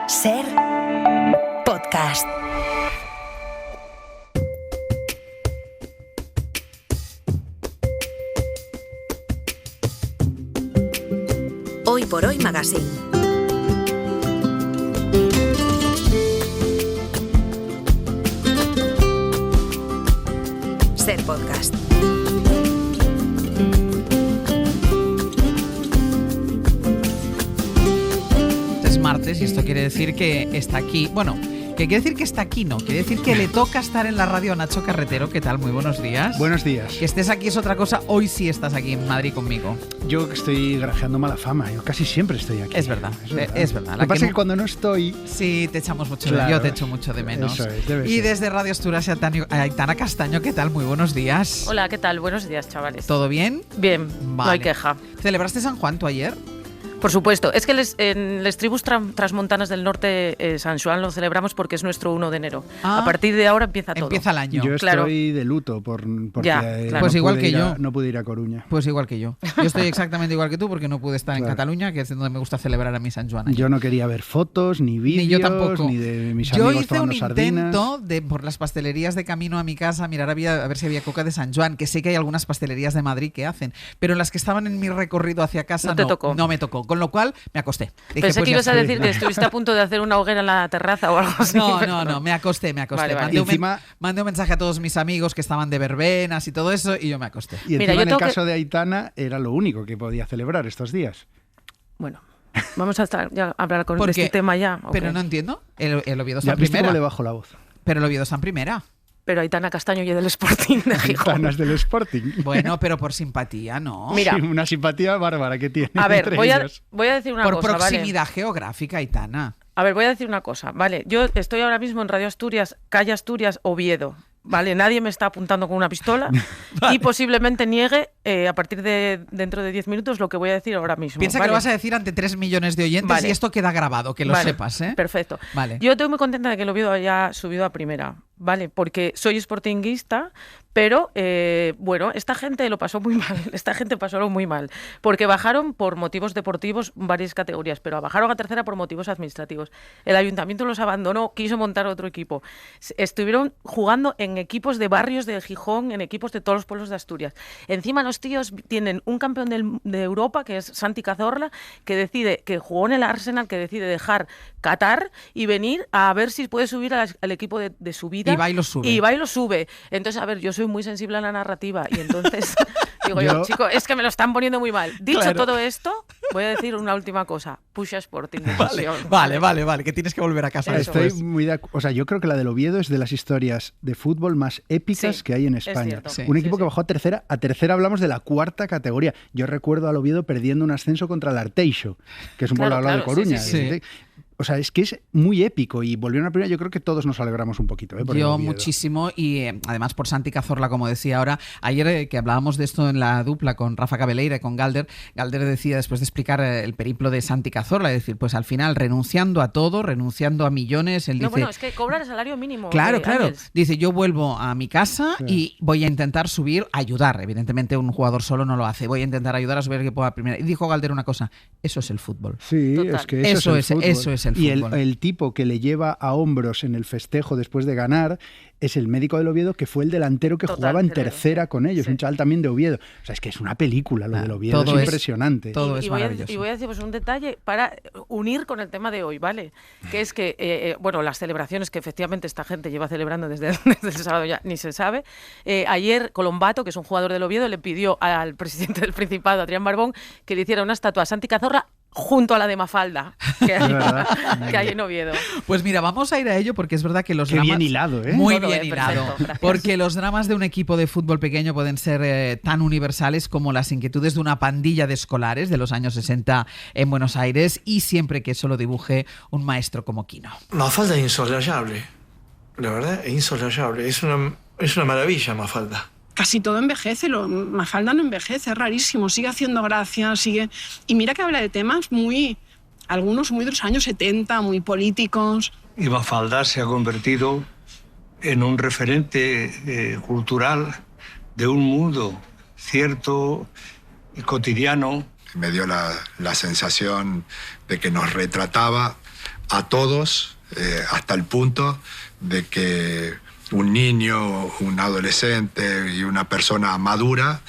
Ser podcast. Hoy por Hoy Magazine. Ser podcast. Es martes y esto quiere decir que está aquí. Bueno, que quiere decir que está aquí, no. Quiere decir que le toca estar en la radio a Nacho Carretero. ¿Qué tal? Muy buenos días. Buenos días. Que estés aquí es otra cosa. Hoy sí estás aquí en Madrid conmigo. Yo estoy granjeando mala fama. Yo casi siempre estoy aquí. Es verdad. Es verdad. Lo que pasa es que cuando no estoy... Sí, te echamos mucho Claro, yo te echo mucho de menos. Eso es, debe y ser. desde Radio Asturias, Aitana Castaño, ¿qué tal? Muy buenos días. Hola, ¿qué tal? Buenos días, chavales. ¿Todo bien? Bien, no hay Vale. queja. ¿Celebraste San Juan tú ayer? Por supuesto, es que en las tribus transmontanas del norte San Juan lo celebramos porque es nuestro 1 de enero. Ah. A partir de ahora empieza todo. Empieza el año. Yo Claro. estoy de luto porque Ya, claro. Pues igual pude que ir yo. no pude ir a Coruña. Pues igual que yo. Yo estoy exactamente igual que tú porque no pude estar en Claro. Cataluña, que es donde me gusta celebrar a mi San Juan. Yo no quería ver fotos, ni vídeos, Ni yo tampoco. ni de mis Yo amigos hice un tomando sardinas. intento de por las pastelerías de camino a mi casa mirar a ver si había coca de San Juan, que sé que hay algunas pastelerías de Madrid que hacen, pero las que estaban en mi recorrido hacia casa No te tocó. no me tocó, con lo cual me acosté. Dije, Pensé pues que ya ibas a está. decir que estuviste a punto de hacer una hoguera en la terraza o algo así. No, me acosté. Vale, vale. Mandé, Y un encima- mandé un mensaje a todos mis amigos que estaban de verbenas y todo eso y yo me acosté. Y encima Mira, yo en el tengo que- caso de Aitana era lo único que podía celebrar estos días. Bueno, vamos a hablar ¿Por de qué? este tema ya. ¿o Pero qué? no entiendo. El Oviedo está Ya en viste cómo primera. le bajo la voz. Pero el Oviedo está en primera. Pero Aitana Castaño y del Sporting de Gijón. Aitana es del Sporting. Bueno, pero por simpatía, ¿no? Mira. Sí, una simpatía bárbara que tiene A ver, entre voy a ellos. decir una por cosa, ¿vale? proximidad geográfica, Aitana. A ver, voy a decir una cosa, ¿vale? Yo estoy ahora mismo en Radio Asturias, calle Asturias, Oviedo, ¿vale? Nadie me está apuntando con una pistola y posiblemente niegue a partir de dentro de 10 minutos lo que voy a decir ahora mismo. Piensa que ¿vale? lo vas a decir ante 3 millones de oyentes Vale. y esto queda grabado, que lo Vale, sepas, ¿eh? Perfecto. Vale. Yo estoy muy contenta de que el Oviedo haya subido a primera, ¿vale? Porque soy sportinguista, pero bueno, esta gente lo pasó muy mal. Esta gente pasó muy mal. Porque bajaron por motivos deportivos varias categorías, pero bajaron a tercera por motivos administrativos. El ayuntamiento los abandonó, quiso montar otro equipo. Estuvieron jugando en equipos de barrios de Gijón, en equipos de todos los pueblos de Asturias. Encima los tíos tienen un campeón de Europa, que es Santi Cazorla, que jugó en el Arsenal, que decide dejar Qatar y venir a ver si puede subir al equipo de su vida. Y va y lo sube. Y va y lo sube. Entonces, a ver, yo soy muy sensible a la narrativa y entonces digo yo, Yo- chico, es que me lo están poniendo muy mal. Dicho Claro. todo esto, voy a decir una última cosa. Pusha Sporting. Vale, que tienes que volver a casa Eso después. Estoy muy o sea, yo creo que la del Oviedo es de las historias de fútbol más épicas Sí, que hay en es España. cierto. Sí. Un Sí, equipo sí. que bajó a tercera. A tercera hablamos de la cuarta categoría. Yo recuerdo al Oviedo perdiendo un ascenso contra el Arteixo, que es un pueblo Claro, al lado de claro, sí, Coruña. sí, sí. O sea, es que es muy épico y volvieron a primera. Yo creo que todos nos alegramos un poquito. Por el Yo Oviedo. muchísimo y además por Santi Cazorla, como decía ahora, ayer que hablábamos de esto en la dupla con Rafa Cabeleira y con Galder decía después de explicar el periplo de Santi Cazorla, es decir, pues al final renunciando a todo, renunciando a millones, él No, dice... bueno, es que cobrar el salario mínimo. Claro, claro. Ángels. Dice, yo vuelvo a mi casa Sí. y voy a intentar subir, ayudar. Evidentemente un jugador solo no lo hace. Voy a intentar ayudar a subir el equipo a primera. Y dijo Galder una cosa, eso es el fútbol. Sí, Total. es que Eso es el es fútbol. el Y fútbol. el tipo que le lleva a hombros en el festejo después de ganar es el médico del Oviedo, que fue el delantero que Total, jugaba en cerebro. tercera con ellos, Sí. un chaval también de Oviedo. O sea, es que es una película lo del Oviedo, todo es es- impresionante. todo es y voy maravilloso. y voy a decir pues, un detalle para unir con el tema de hoy, ¿vale? Que es que, bueno, las celebraciones que efectivamente esta gente lleva celebrando desde, desde el sábado ya ni se sabe. Ayer Colombato, que es un jugador del Oviedo, le pidió al presidente del Principado, Adrián Barbón, que le hiciera una estatua a Santi Cazorla junto a la de Mafalda, que hay, verdad. que hay en Oviedo. Pues mira, vamos a ir a ello porque es verdad que los Qué dramas... bien hilado, ¿eh? Muy Todo, bien perfecto, hilado. gracias. Porque los dramas de un equipo de fútbol pequeño pueden ser tan universales como las inquietudes de una pandilla de escolares de los años 60 en Buenos Aires y siempre que eso lo dibuje un maestro como Quino. Mafalda es insolayable. La verdad, es insolayable. Es una maravilla, Mafalda. Casi todo envejece, Mafalda no envejece, es rarísimo, sigue haciendo gracia, sigue... Y mira que habla de temas algunos muy de los años 70, muy políticos. Y Mafalda se ha convertido en un referente cultural de un mundo cierto y cotidiano. Me dio la sensación de que nos retrataba a todos, hasta el punto de que un niño, un adolescente y una persona madura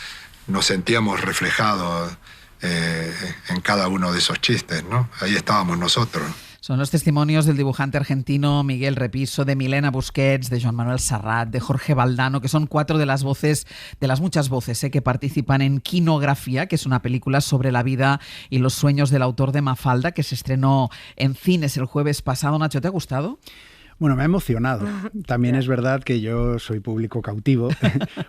nos sentíamos reflejados en cada uno de esos chistes, ¿no? Ahí estábamos nosotros. Son los testimonios del dibujante argentino Miguel Repiso, de Milena Busquets, de Joan Manuel Serrat, de Jorge Valdano, que son 4 de las voces, de las muchas voces que participan en Quinografía, que es una película sobre la vida y los sueños del autor de Mafalda, que se estrenó en cines el jueves pasado. Nacho, ¿te ha gustado? Bueno, me ha emocionado. También es verdad que yo soy público cautivo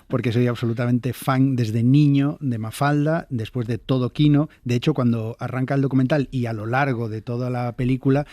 porque soy absolutamente fan desde niño de Mafalda, después de todo Quino. De hecho, cuando arranca el documental y a lo largo de toda la película,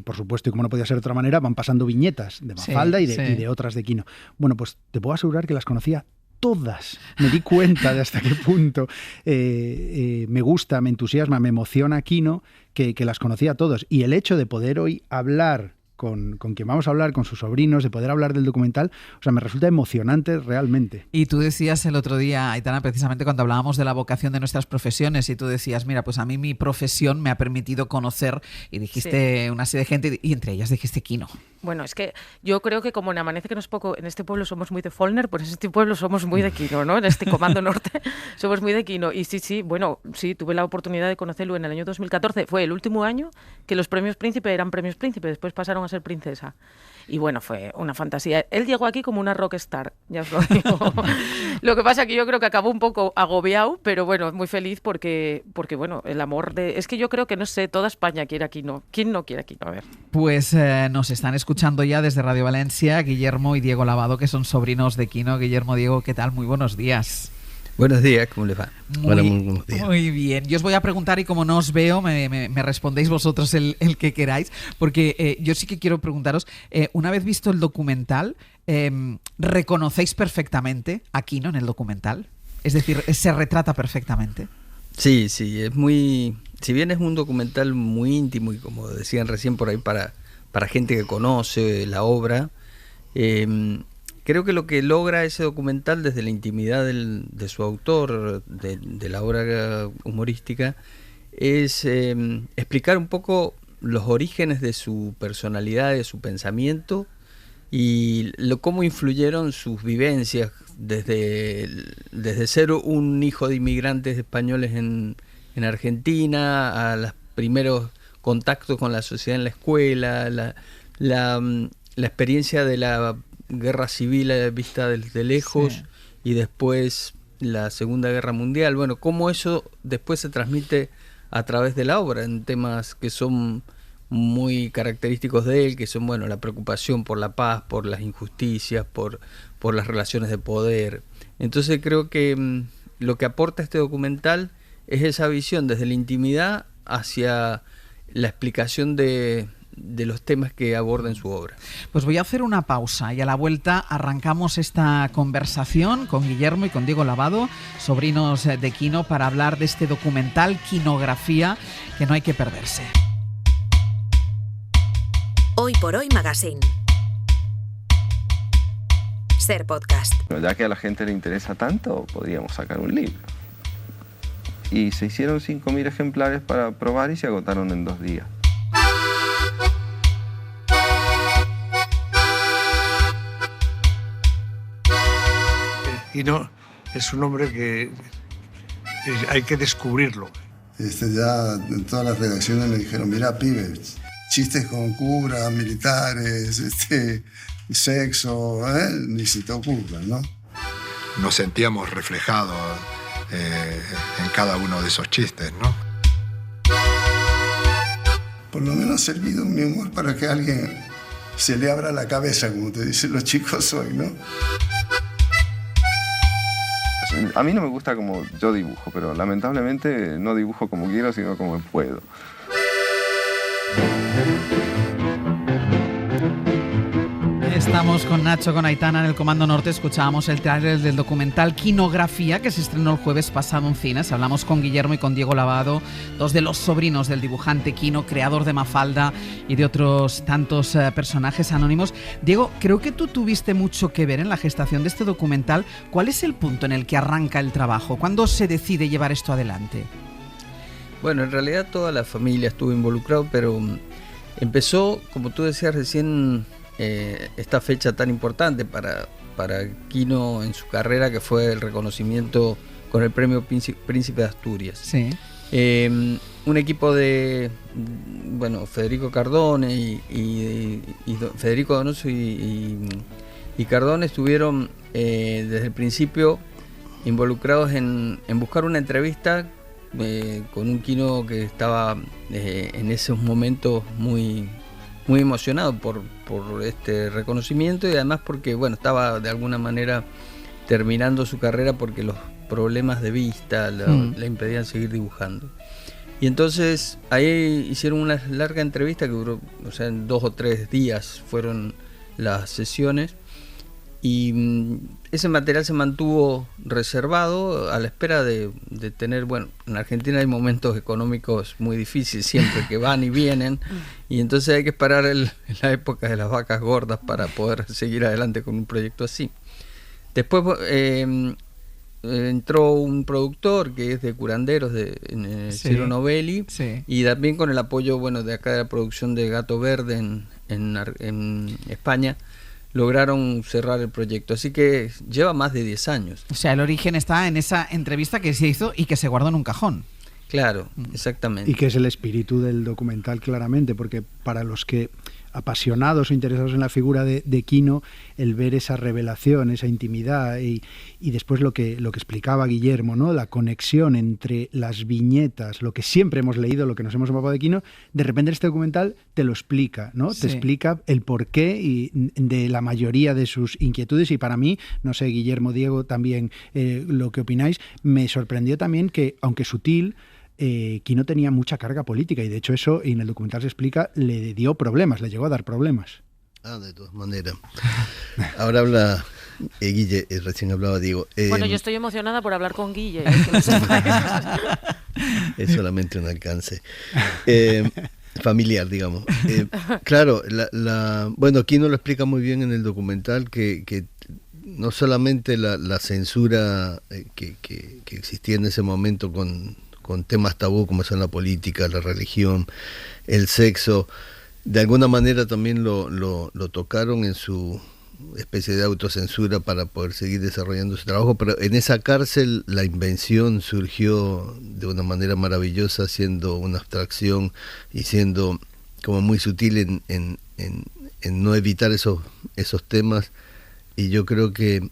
por supuesto, y como no podía ser de otra manera, van pasando viñetas de Mafalda y de otras de Quino. Bueno, pues te puedo asegurar que las conocía todas. Me di cuenta de hasta qué punto me gusta, me entusiasma, me emociona Quino, que las conocía todos. Y el hecho de poder hoy hablar con quien vamos a hablar, con sus sobrinos, de poder hablar del documental, o sea, me resulta emocionante realmente. Y tú decías el otro día, Aitana, precisamente cuando hablábamos de la vocación de nuestras profesiones, y tú decías, mira, pues a mí mi profesión me ha permitido conocer, y dijiste una serie de gente, y entre ellas dijiste Quino. Bueno, es que yo creo que como en Amanece que no es poco, en este pueblo somos muy de Follner, pues en este pueblo somos muy de Quino, ¿no? En este Comando Norte somos muy de Quino. Y sí, tuve la oportunidad de conocerlo en el año 2014. Fue el último año que los premios Príncipe eran premios Príncipe, después pasaron a ser Princesa. Y bueno, fue una fantasía. Él llegó aquí como una rockstar, ya os lo digo. Lo que pasa es que yo creo que acabó un poco agobiado, pero bueno, muy feliz porque bueno, el amor de... Es que yo creo que, no sé, toda España quiere a Quino. ¿Quién no quiere a Quino? A ver. Pues nos están escuchando ya desde Radio Valencia Guillermo y Diego Lavado, que son sobrinos de Quino. Guillermo, Diego, ¿qué tal? Muy buenos días. Buenos días, ¿cómo les va? Muy bien. Yo os voy a preguntar y como no os veo, me respondéis vosotros el que queráis, porque yo sí que quiero preguntaros, una vez visto el documental, ¿reconocéis perfectamente a Quino en el documental? Es decir, ¿se retrata perfectamente? Sí, es muy... Si bien es un documental muy íntimo y como decían recién por ahí para gente que conoce la obra, creo que lo que logra ese documental desde la intimidad de su autor, de la obra humorística, es explicar un poco los orígenes de su personalidad, de su pensamiento y cómo influyeron sus vivencias desde ser un hijo de inmigrantes españoles en Argentina, a los primeros contactos con la sociedad en la escuela, la experiencia de la guerra civil vista de lejos, sí, y después la Segunda Guerra Mundial. Bueno, cómo eso después se transmite a través de la obra en temas que son muy característicos de él, que son, bueno, la preocupación por la paz, por las injusticias, por las relaciones de poder. Entonces creo que lo que aporta este documental es esa visión desde la intimidad hacia la explicación de los temas que aborda en su obra. Pues voy a hacer una pausa y a la vuelta arrancamos esta conversación con Guillermo y con Diego Lavado, sobrinos de Quino, para hablar de este documental Quinografía que no hay que perderse. Hoy por Hoy Magazine. Ser podcast. Ya que a la gente le interesa tanto, podríamos sacar un libro. Y se hicieron 5.000 ejemplares para probar y se agotaron en 2 días. Y no, es un hombre que hay que descubrirlo. Ya en todas las redacciones le dijeron, mirá, pibe, chistes con curas, militares, sexo, ni se te ocurra, ¿no? Nos sentíamos reflejados en cada uno de esos chistes, ¿no? Por lo menos ha servido mi humor para que a alguien se le abra la cabeza, como te dicen los chicos hoy, ¿no? A mí no me gusta como yo dibujo, pero lamentablemente no dibujo como quiero, sino como puedo. Estamos con Nacho, con Aitana en el Comando Norte. Escuchábamos el tráiler del documental Quinografía, que se estrenó el jueves pasado en cines. Hablamos con Guillermo y con Diego Lavado, 2 de los sobrinos del dibujante Quino, creador de Mafalda y de otros tantos personajes anónimos. Diego, creo que tú tuviste mucho que ver en la gestación de este documental. ¿Cuál es el punto en el que arranca el trabajo? ¿Cuándo se decide llevar esto adelante? Bueno, en realidad toda la familia estuvo involucrada, pero Empezó, como tú decías recién, esta fecha tan importante para Quino en su carrera, que fue el reconocimiento con el premio Príncipe de Asturias. Sí. Un equipo de Federico Cardone y Federico Donoso y Cardone estuvieron desde el principio involucrados en buscar una entrevista con un Quino que estaba en esos momentos muy emocionado por este reconocimiento, y además porque estaba de alguna manera terminando su carrera porque los problemas de vista le impedían seguir dibujando. Y entonces ahí hicieron una larga entrevista que duró, en 2 o 3 días fueron las sesiones, y ese material se mantuvo reservado a la espera de tener, en Argentina hay momentos económicos muy difíciles siempre, que van y vienen, y entonces hay que esperar la época de las vacas gordas para poder seguir adelante con un proyecto así. Después entró un productor que es de Curanderos, Ciro Novelli, y también con el apoyo de acá de la producción de Gato Verde en España, lograron cerrar el proyecto. Así que lleva más de 10 años. O sea, el origen está en esa entrevista que se hizo y que se guardó en un cajón. Claro, exactamente. Y que es el espíritu del documental, claramente, porque para los que apasionados o interesados en la figura de Quino, el ver esa revelación, esa intimidad y después lo que explicaba Guillermo, ¿no? La conexión entre las viñetas, lo que siempre hemos leído, lo que nos hemos empapado de Quino, de repente este documental te lo explica, ¿no? Te explica el porqué de la mayoría de sus inquietudes, y para mí, no sé, Guillermo, Diego, también lo que opináis, me sorprendió también que, aunque sutil, Quino tenía mucha carga política, y de hecho eso, en el documental se explica, le dio problemas, le llegó a dar problemas. De todas maneras. Ahora habla Guille, recién hablaba Diego. Yo estoy emocionada por hablar con Guille. Es solamente un alcance familiar, digamos. Claro, Quino lo explica muy bien en el documental, que no solamente la censura que existía en ese momento con temas tabú como son la política, la religión, el sexo, de alguna manera también lo tocaron en su especie de autocensura para poder seguir desarrollando su trabajo, pero en esa cárcel la invención surgió de una manera maravillosa, siendo una abstracción y siendo como muy sutil en no evitar esos temas, y yo creo que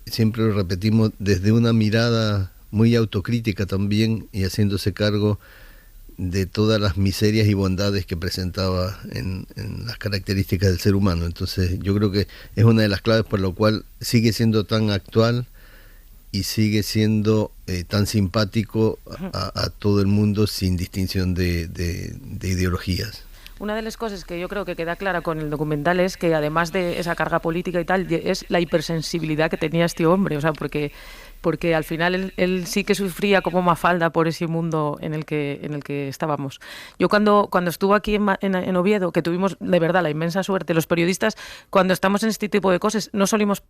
siempre lo repetimos desde una mirada muy autocrítica también, y haciéndose cargo de todas las miserias y bondades que presentaba en las características del ser humano. Entonces yo creo que es una de las claves por lo cual sigue siendo tan actual y sigue siendo tan simpático a todo el mundo, sin distinción de ideologías. Una de las cosas que yo creo que queda clara con el documental es que, además de esa carga política y tal, es la hipersensibilidad que tenía este hombre, porque al final él sí que sufría como Mafalda por ese mundo en el que estábamos. Yo cuando estuve aquí en Oviedo, que tuvimos de verdad la inmensa suerte, los periodistas, cuando estamos en este tipo de cosas, no solimos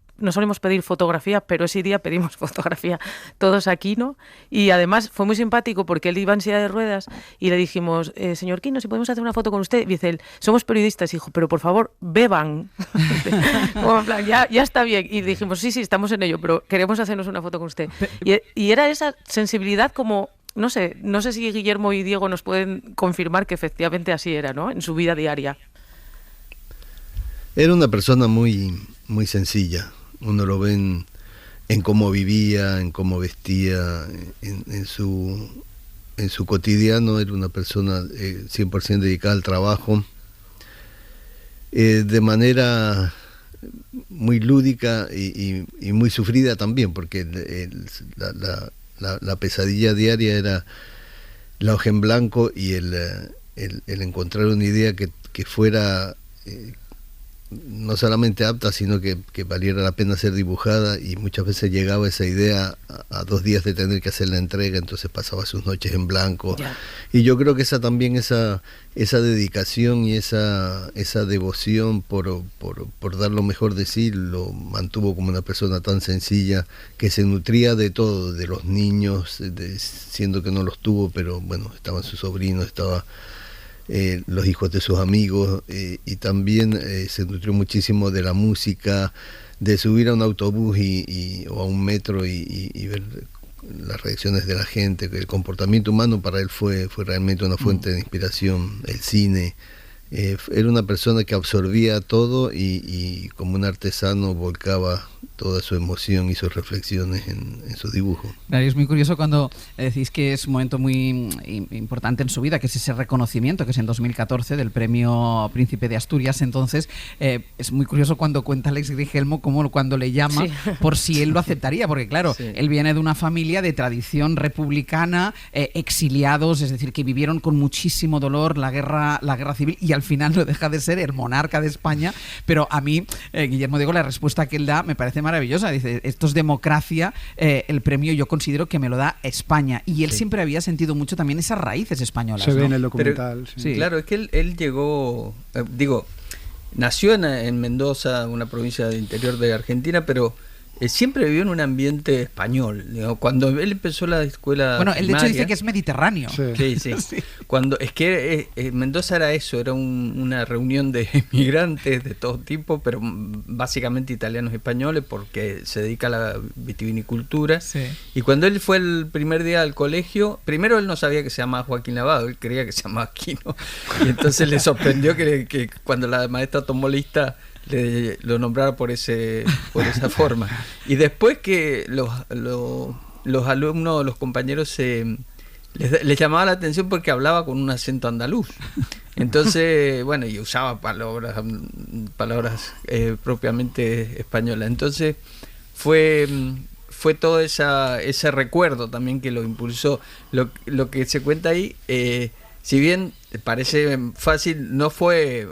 pedir fotografía, pero ese día pedimos fotografía todos aquí, ¿no? Y además fue muy simpático porque él iba en silla de ruedas y le dijimos, señor Quino, si podemos hacer una foto con usted. Y dice él, somos periodistas, hijo, pero por favor, beban. Como en plan, ya está bien. Y dijimos, sí, estamos en ello, pero queremos hacernos una foto con usted. Y era esa sensibilidad como, no sé si Guillermo y Diego nos pueden confirmar que efectivamente así era, ¿no? En su vida diaria. Era una persona muy, muy sencilla. Uno lo ve en cómo vivía, en cómo vestía, en su cotidiano. Era una persona 100% dedicada al trabajo, de manera muy lúdica y muy sufrida también, porque la pesadilla diaria era la hoja en blanco y el encontrar una idea que fuera no solamente apta, sino que valiera la pena ser dibujada, y muchas veces llegaba esa idea a 2 días de tener que hacer la entrega, entonces pasaba sus noches en blanco. Yeah. Y yo creo que esa dedicación y esa devoción por dar lo mejor de sí lo mantuvo como una persona tan sencilla, que se nutría de todo, de los niños, siendo que no los tuvo, pero bueno, estaban sus sobrinos, estaba los hijos de sus amigos, y también se nutrió muchísimo de la música, de subir a un autobús o a un metro y ver las reacciones de la gente. El comportamiento humano para él fue realmente una fuente de inspiración. El cine, era una persona que absorbía todo y como un artesano volcaba toda su emoción y sus reflexiones en su dibujo. Claro, es muy curioso cuando decís que es un momento muy importante en su vida, que es ese reconocimiento, que es en 2014 del premio Príncipe de Asturias. Entonces, es muy curioso cuando cuenta Alex Grigelmo como cuando le llama, sí, por si él lo aceptaría, porque claro, sí, él viene de una familia de tradición republicana, exiliados, es decir, que vivieron con muchísimo dolor la guerra civil, y al final no deja de ser el monarca de España. Pero a mí, Guillermo Diego, la respuesta que él da me parece maravillosa. Dice, esto es democracia, el premio yo considero que me lo da España. Y él sí, siempre había sentido mucho también esas raíces españolas. Se ve, ¿no?, en el documental. Pero, sí. Claro, es que él llegó, nació en Mendoza, una provincia del interior de Argentina, pero siempre vivió en un ambiente español. Cuando él empezó la escuela él primaria, de hecho dice que es mediterráneo. Sí. Sí. Cuando es que Mendoza era eso, era una reunión de inmigrantes de todo tipo, pero básicamente italianos y españoles, porque se dedica a la vitivinicultura. Sí. Y cuando él fue el primer día al colegio, primero él no sabía que se llamaba Joaquín Lavado, él creía que se llamaba Quino. Y entonces le sorprendió que cuando la maestra tomó lista lo nombrara por esa forma. Y después que los alumnos, los compañeros les llamaba la atención porque hablaba con un acento andaluz. Entonces, y usaba palabras propiamente españolas. Entonces fue todo ese recuerdo también que lo impulsó. Lo que se cuenta ahí, si bien parece fácil, no fue,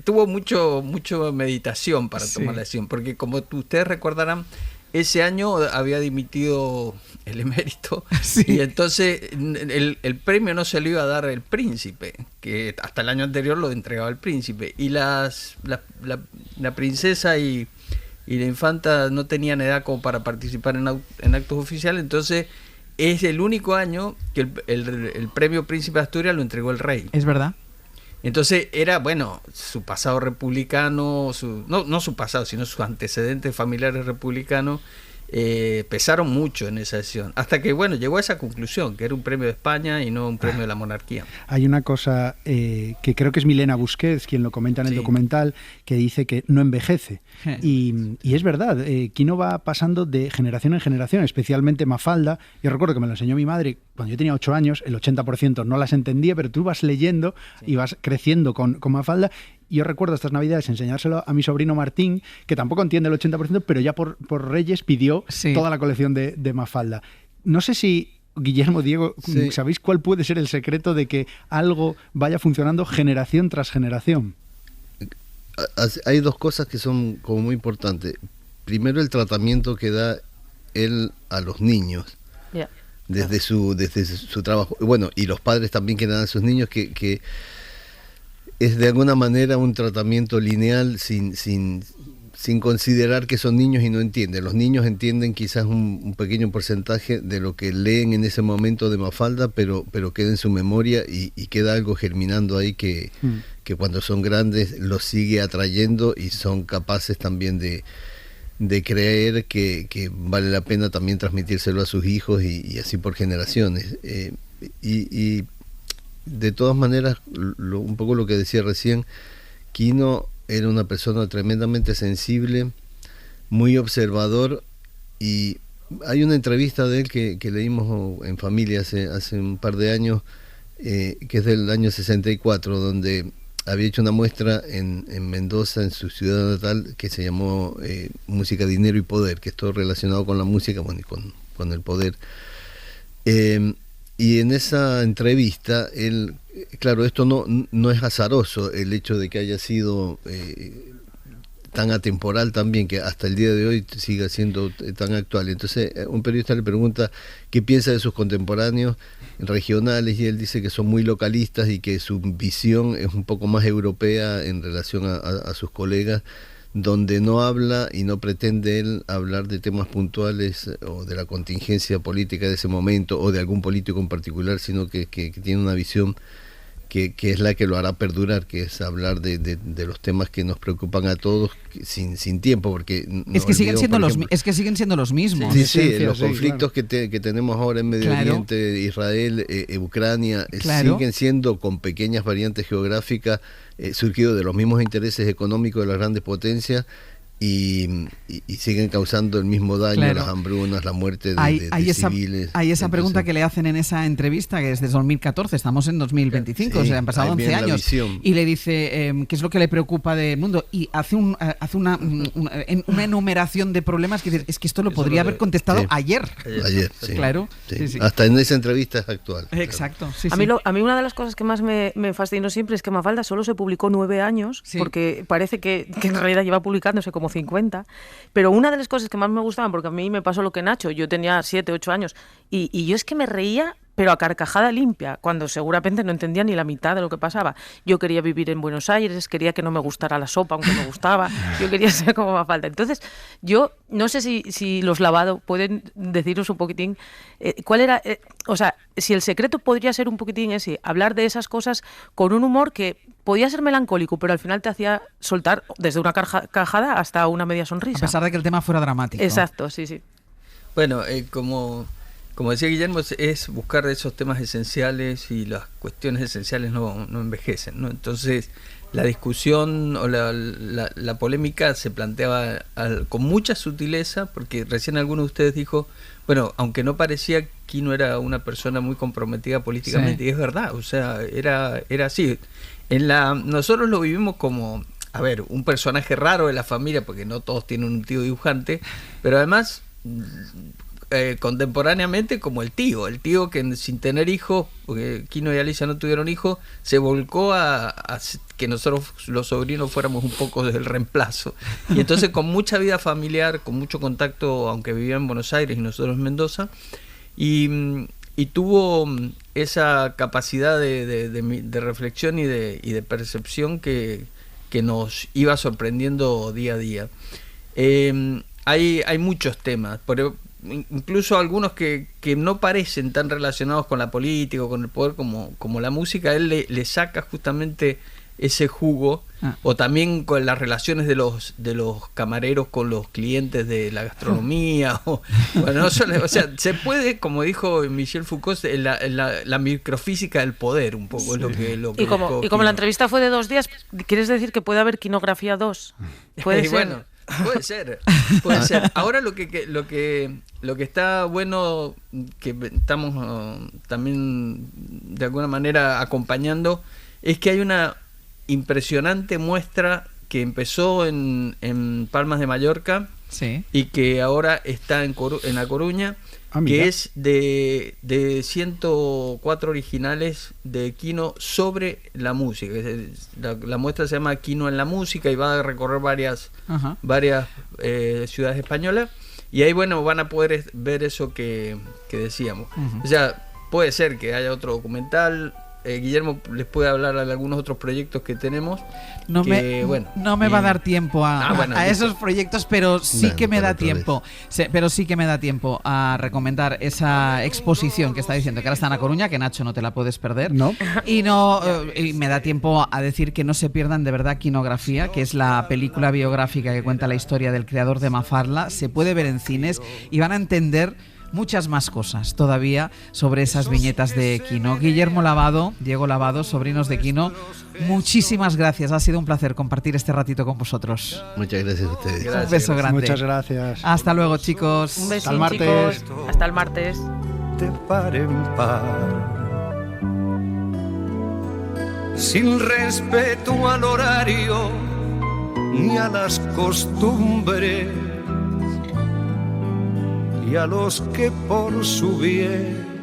tuvo mucho meditación para tomar la decisión, porque como ustedes recordarán, ese año había dimitido el emérito, y entonces el premio no se lo iba a dar el príncipe, que hasta el año anterior lo entregaba el príncipe, y la princesa y la infanta no tenían edad como para participar en actos oficiales. Entonces es el único año que el premio Príncipe de Asturias lo entregó el rey. Es verdad. Entonces era, su pasado republicano, no su pasado, sino sus antecedentes familiares republicanos, pesaron mucho en esa decisión. Hasta que, llegó a esa conclusión, que era un premio de España y no un premio de la monarquía. Hay una cosa que creo que es Milena Busquets quien lo comenta en el documental, que dice que no envejece. Y es verdad, Quino va pasando de generación en generación, especialmente Mafalda. Yo recuerdo que me lo enseñó mi madre cuando yo tenía 8 años, el 80% no las entendía, pero tú vas leyendo y vas creciendo con Mafalda. Yo recuerdo estas Navidades enseñárselo a mi sobrino Martín, que tampoco entiende el 80%, pero ya por Reyes pidió toda la colección de Mafalda. No sé si, Guillermo, Diego, ¿sabéis cuál puede ser el secreto de que algo vaya funcionando generación tras generación? Hay dos cosas que son como muy importantes. Primero, el tratamiento que da él a los niños. Desde su trabajo. Y los padres también que dan a sus niños, que es de alguna manera un tratamiento lineal sin considerar que son niños y no entienden. Los niños entienden quizás un pequeño porcentaje de lo que leen en ese momento de Mafalda, pero queda en su memoria y queda algo germinando ahí que cuando son grandes los sigue atrayendo y son capaces también de creer que vale la pena también transmitírselo a sus hijos y así por generaciones. Y de todas maneras, un poco lo que decía recién, Quino era una persona tremendamente sensible, muy observador, y hay una entrevista de él que leímos en familia hace un par de años, que es del año 64, donde había hecho una muestra en Mendoza, en su ciudad natal, que se llamó Música, Dinero y Poder, que es todo relacionado con la música, y con el poder. Y en esa entrevista, él, claro, esto no es azaroso, el hecho de que haya sido tan atemporal también, que hasta el día de hoy siga siendo tan actual. Entonces, un periodista le pregunta qué piensa de sus contemporáneos regionales, y él dice que son muy localistas y que su visión es un poco más europea en relación a sus colegas, donde no habla y no pretende él hablar de temas puntuales o de la contingencia política de ese momento o de algún político en particular, sino que tiene una visión que es la que lo hará perdurar, que es hablar de los temas que nos preocupan a todos sin tiempo, porque es que siguen siendo los mismos. Sí, los conflictos que tenemos ahora en Medio Oriente, Israel, Ucrania, siguen siendo, con pequeñas variantes geográficas, surgidos de los mismos intereses económicos de las grandes potencias. Y siguen causando el mismo daño, las hambrunas, la muerte de civiles. Hay esa pregunta que le hacen en esa entrevista, que es desde 2014, estamos en 2025, o sea, han pasado 11 años. Y le dice qué es lo que le preocupa del mundo, y hace una enumeración de problemas que dice, es que esto lo podría haber contestado ayer. Ayer, sí. Claro. Sí. Sí. Hasta en esa entrevista es actual. Exacto. Sí, a mí una de las cosas que más me fascinó siempre es que Mafalda solo se publicó 9 años, porque parece que en realidad lleva publicándose como 50, pero una de las cosas que más me gustaban, porque a mí me pasó lo que Nacho, yo tenía 7, 8 años, y yo es que me reía, pero a carcajada limpia, cuando seguramente no entendía ni la mitad de lo que pasaba. Yo quería vivir en Buenos Aires, quería que no me gustara la sopa, aunque me gustaba, yo quería ser como Mafalda. Entonces, yo no sé si los Lavado pueden deciros un poquitín cuál era, o sea, si el secreto podría ser un poquitín ese, hablar de esas cosas con un humor que podía ser melancólico, pero al final te hacía soltar desde una carcajada hasta una media sonrisa. A pesar de que el tema fuera dramático. Exacto, sí. Bueno, como decía Guillermo, es buscar esos temas esenciales, y las cuestiones esenciales no envejecen, ¿no? Entonces, la discusión o la polémica se planteaba con mucha sutileza, porque recién alguno de ustedes dijo, bueno, aunque no parecía, Quino era una persona muy comprometida políticamente, y es verdad, o sea, era así. Nosotros lo vivimos como, un personaje raro de la familia, porque no todos tienen un tío dibujante, pero además contemporáneamente como el tío que sin tener hijos, porque Quino y Alicia no tuvieron hijos, se volcó a que nosotros los sobrinos fuéramos un poco del reemplazo, y entonces con mucha vida familiar, con mucho contacto, aunque vivía en Buenos Aires y nosotros en Mendoza, y tuvo esa capacidad de reflexión y de percepción que nos iba sorprendiendo día a día. Hay muchos temas, pero incluso algunos que no parecen tan relacionados con la política o con el poder como la música, él le saca justamente ese jugo, o también con las relaciones de los camareros con los clientes de la gastronomía, bueno, o sea, se puede, como dijo Michel Foucault, la microfísica del poder, un poco, es lo que y como la entrevista fue de 2 días, ¿quieres decir que puede haber Quinografía 2? Puede ser. Bueno, puede ser. Ahora lo que está bueno, que estamos también de alguna manera acompañando, es que hay una impresionante muestra que empezó en Palmas de Mallorca, y que ahora está en La Coruña, que es de 104 originales de Quino sobre la música. La muestra se llama Quino en la música, y va a recorrer varias ciudades españolas, y ahí van a poder ver eso que decíamos. O sea, puede ser que haya otro documental. Guillermo les puede hablar de algunos otros proyectos que tenemos. No me va a dar tiempo a esos proyectos, pero sí que me da tiempo. Pero sí que me da tiempo a recomendar esa exposición que está diciendo, que ahora está en La Coruña, que Nacho no te la puedes perder. No. Y me da tiempo a decir que no se pierdan de verdad Quinografía, que es la película biográfica que cuenta la historia del creador de Mafalda. Se puede ver en cines y van a entender muchas más cosas todavía sobre esas viñetas de Quino. Guillermo Lavado, Diego Lavado, sobrinos de Quino, muchísimas gracias. Ha sido un placer compartir este ratito con vosotros. Muchas gracias a ustedes. Un beso grande. Muchas gracias. Hasta luego, chicos. Un besín, hasta el martes. Chicos. Hasta el martes. De par en par, sin respeto al horario ni a las costumbres, y a los que por su bien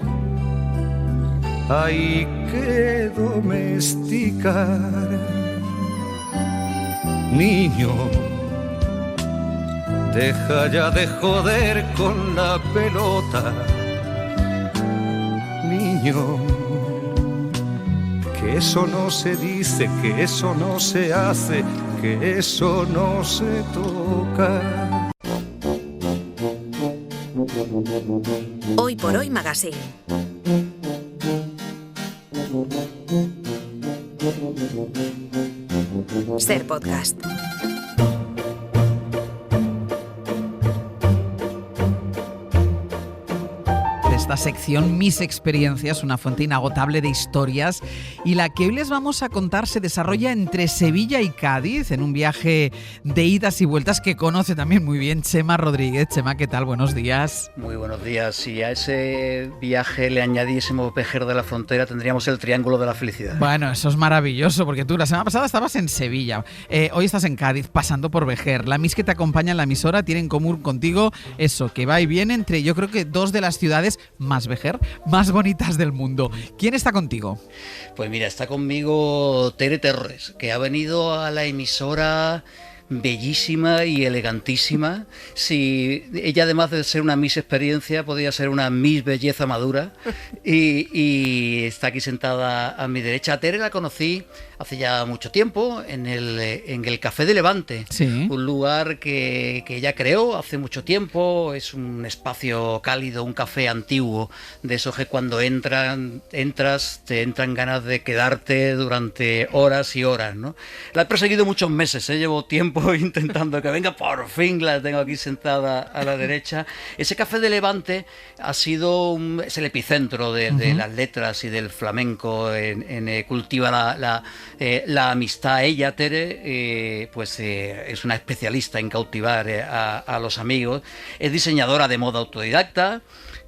hay que domesticar. Niño, deja ya de joder con la pelota. Niño, que eso no se dice, que eso no se hace, que eso no se toca. Hoy por Hoy Magazine. Ser Podcast. Esta sección, Mis Experiencias, una fuente inagotable de historias, y la que hoy les vamos a contar se desarrolla entre Sevilla y Cádiz, en un viaje de idas y vueltas que conoce también muy bien Chema Rodríguez. Chema, ¿qué tal? Buenos días. Muy buenos días. Si a ese viaje le añadiésemos Vejer de la Frontera, tendríamos el Triángulo de la Felicidad. Bueno, eso es maravilloso, porque tú la semana pasada estabas en Sevilla, hoy estás en Cádiz, pasando por Vejer. La Miss que te acompaña en la emisora tiene en común contigo eso, que va y viene entre, yo creo que dos de las ciudades más Vejer, más bonitas del mundo. ¿Quién está contigo? Pues mira, está conmigo Tere Terres, que ha venido a la emisora bellísima y elegantísima. Si ella, además de ser una Miss Experiencia, podría ser una Miss Belleza Madura, y está aquí sentada a mi derecha. A Tere la conocí hace ya mucho tiempo en el Café de Levante, sí. Un lugar que ella creó hace mucho tiempo. Es un espacio cálido, un café antiguo, de esos que cuando entras te entran ganas de quedarte durante horas y horas, ¿no? La he perseguido muchos meses, llevo tiempo intentando que venga, por fin la tengo aquí sentada a la derecha. Ese Café de Levante es el epicentro de las letras y del flamenco, cultiva la amistad. Ella, Tere, es una especialista en cautivar a los amigos. Es diseñadora de moda autodidacta.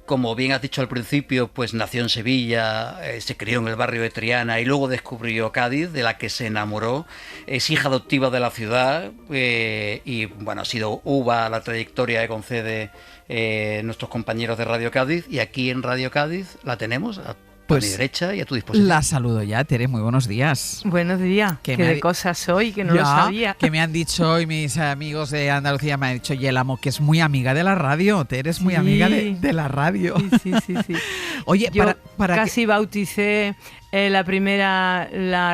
Como bien has dicho al principio, pues nació en Sevilla, se crió en el barrio de Triana y luego descubrió Cádiz, de la que se enamoró. Es hija adoptiva de la ciudad y bueno, ha sido uva la trayectoria que concede nuestros compañeros de Radio Cádiz, y aquí en Radio Cádiz la tenemos a mi derecha y a tu disposición. La saludo ya, Tere, muy buenos días. Buenos días, que de cosas soy, que no lo sabía. Que me han dicho hoy mis amigos de Andalucía, me han dicho Yelamo, que es muy amiga de la radio. Tere es muy amiga de la radio. Sí. Oye, yo para casi bauticé la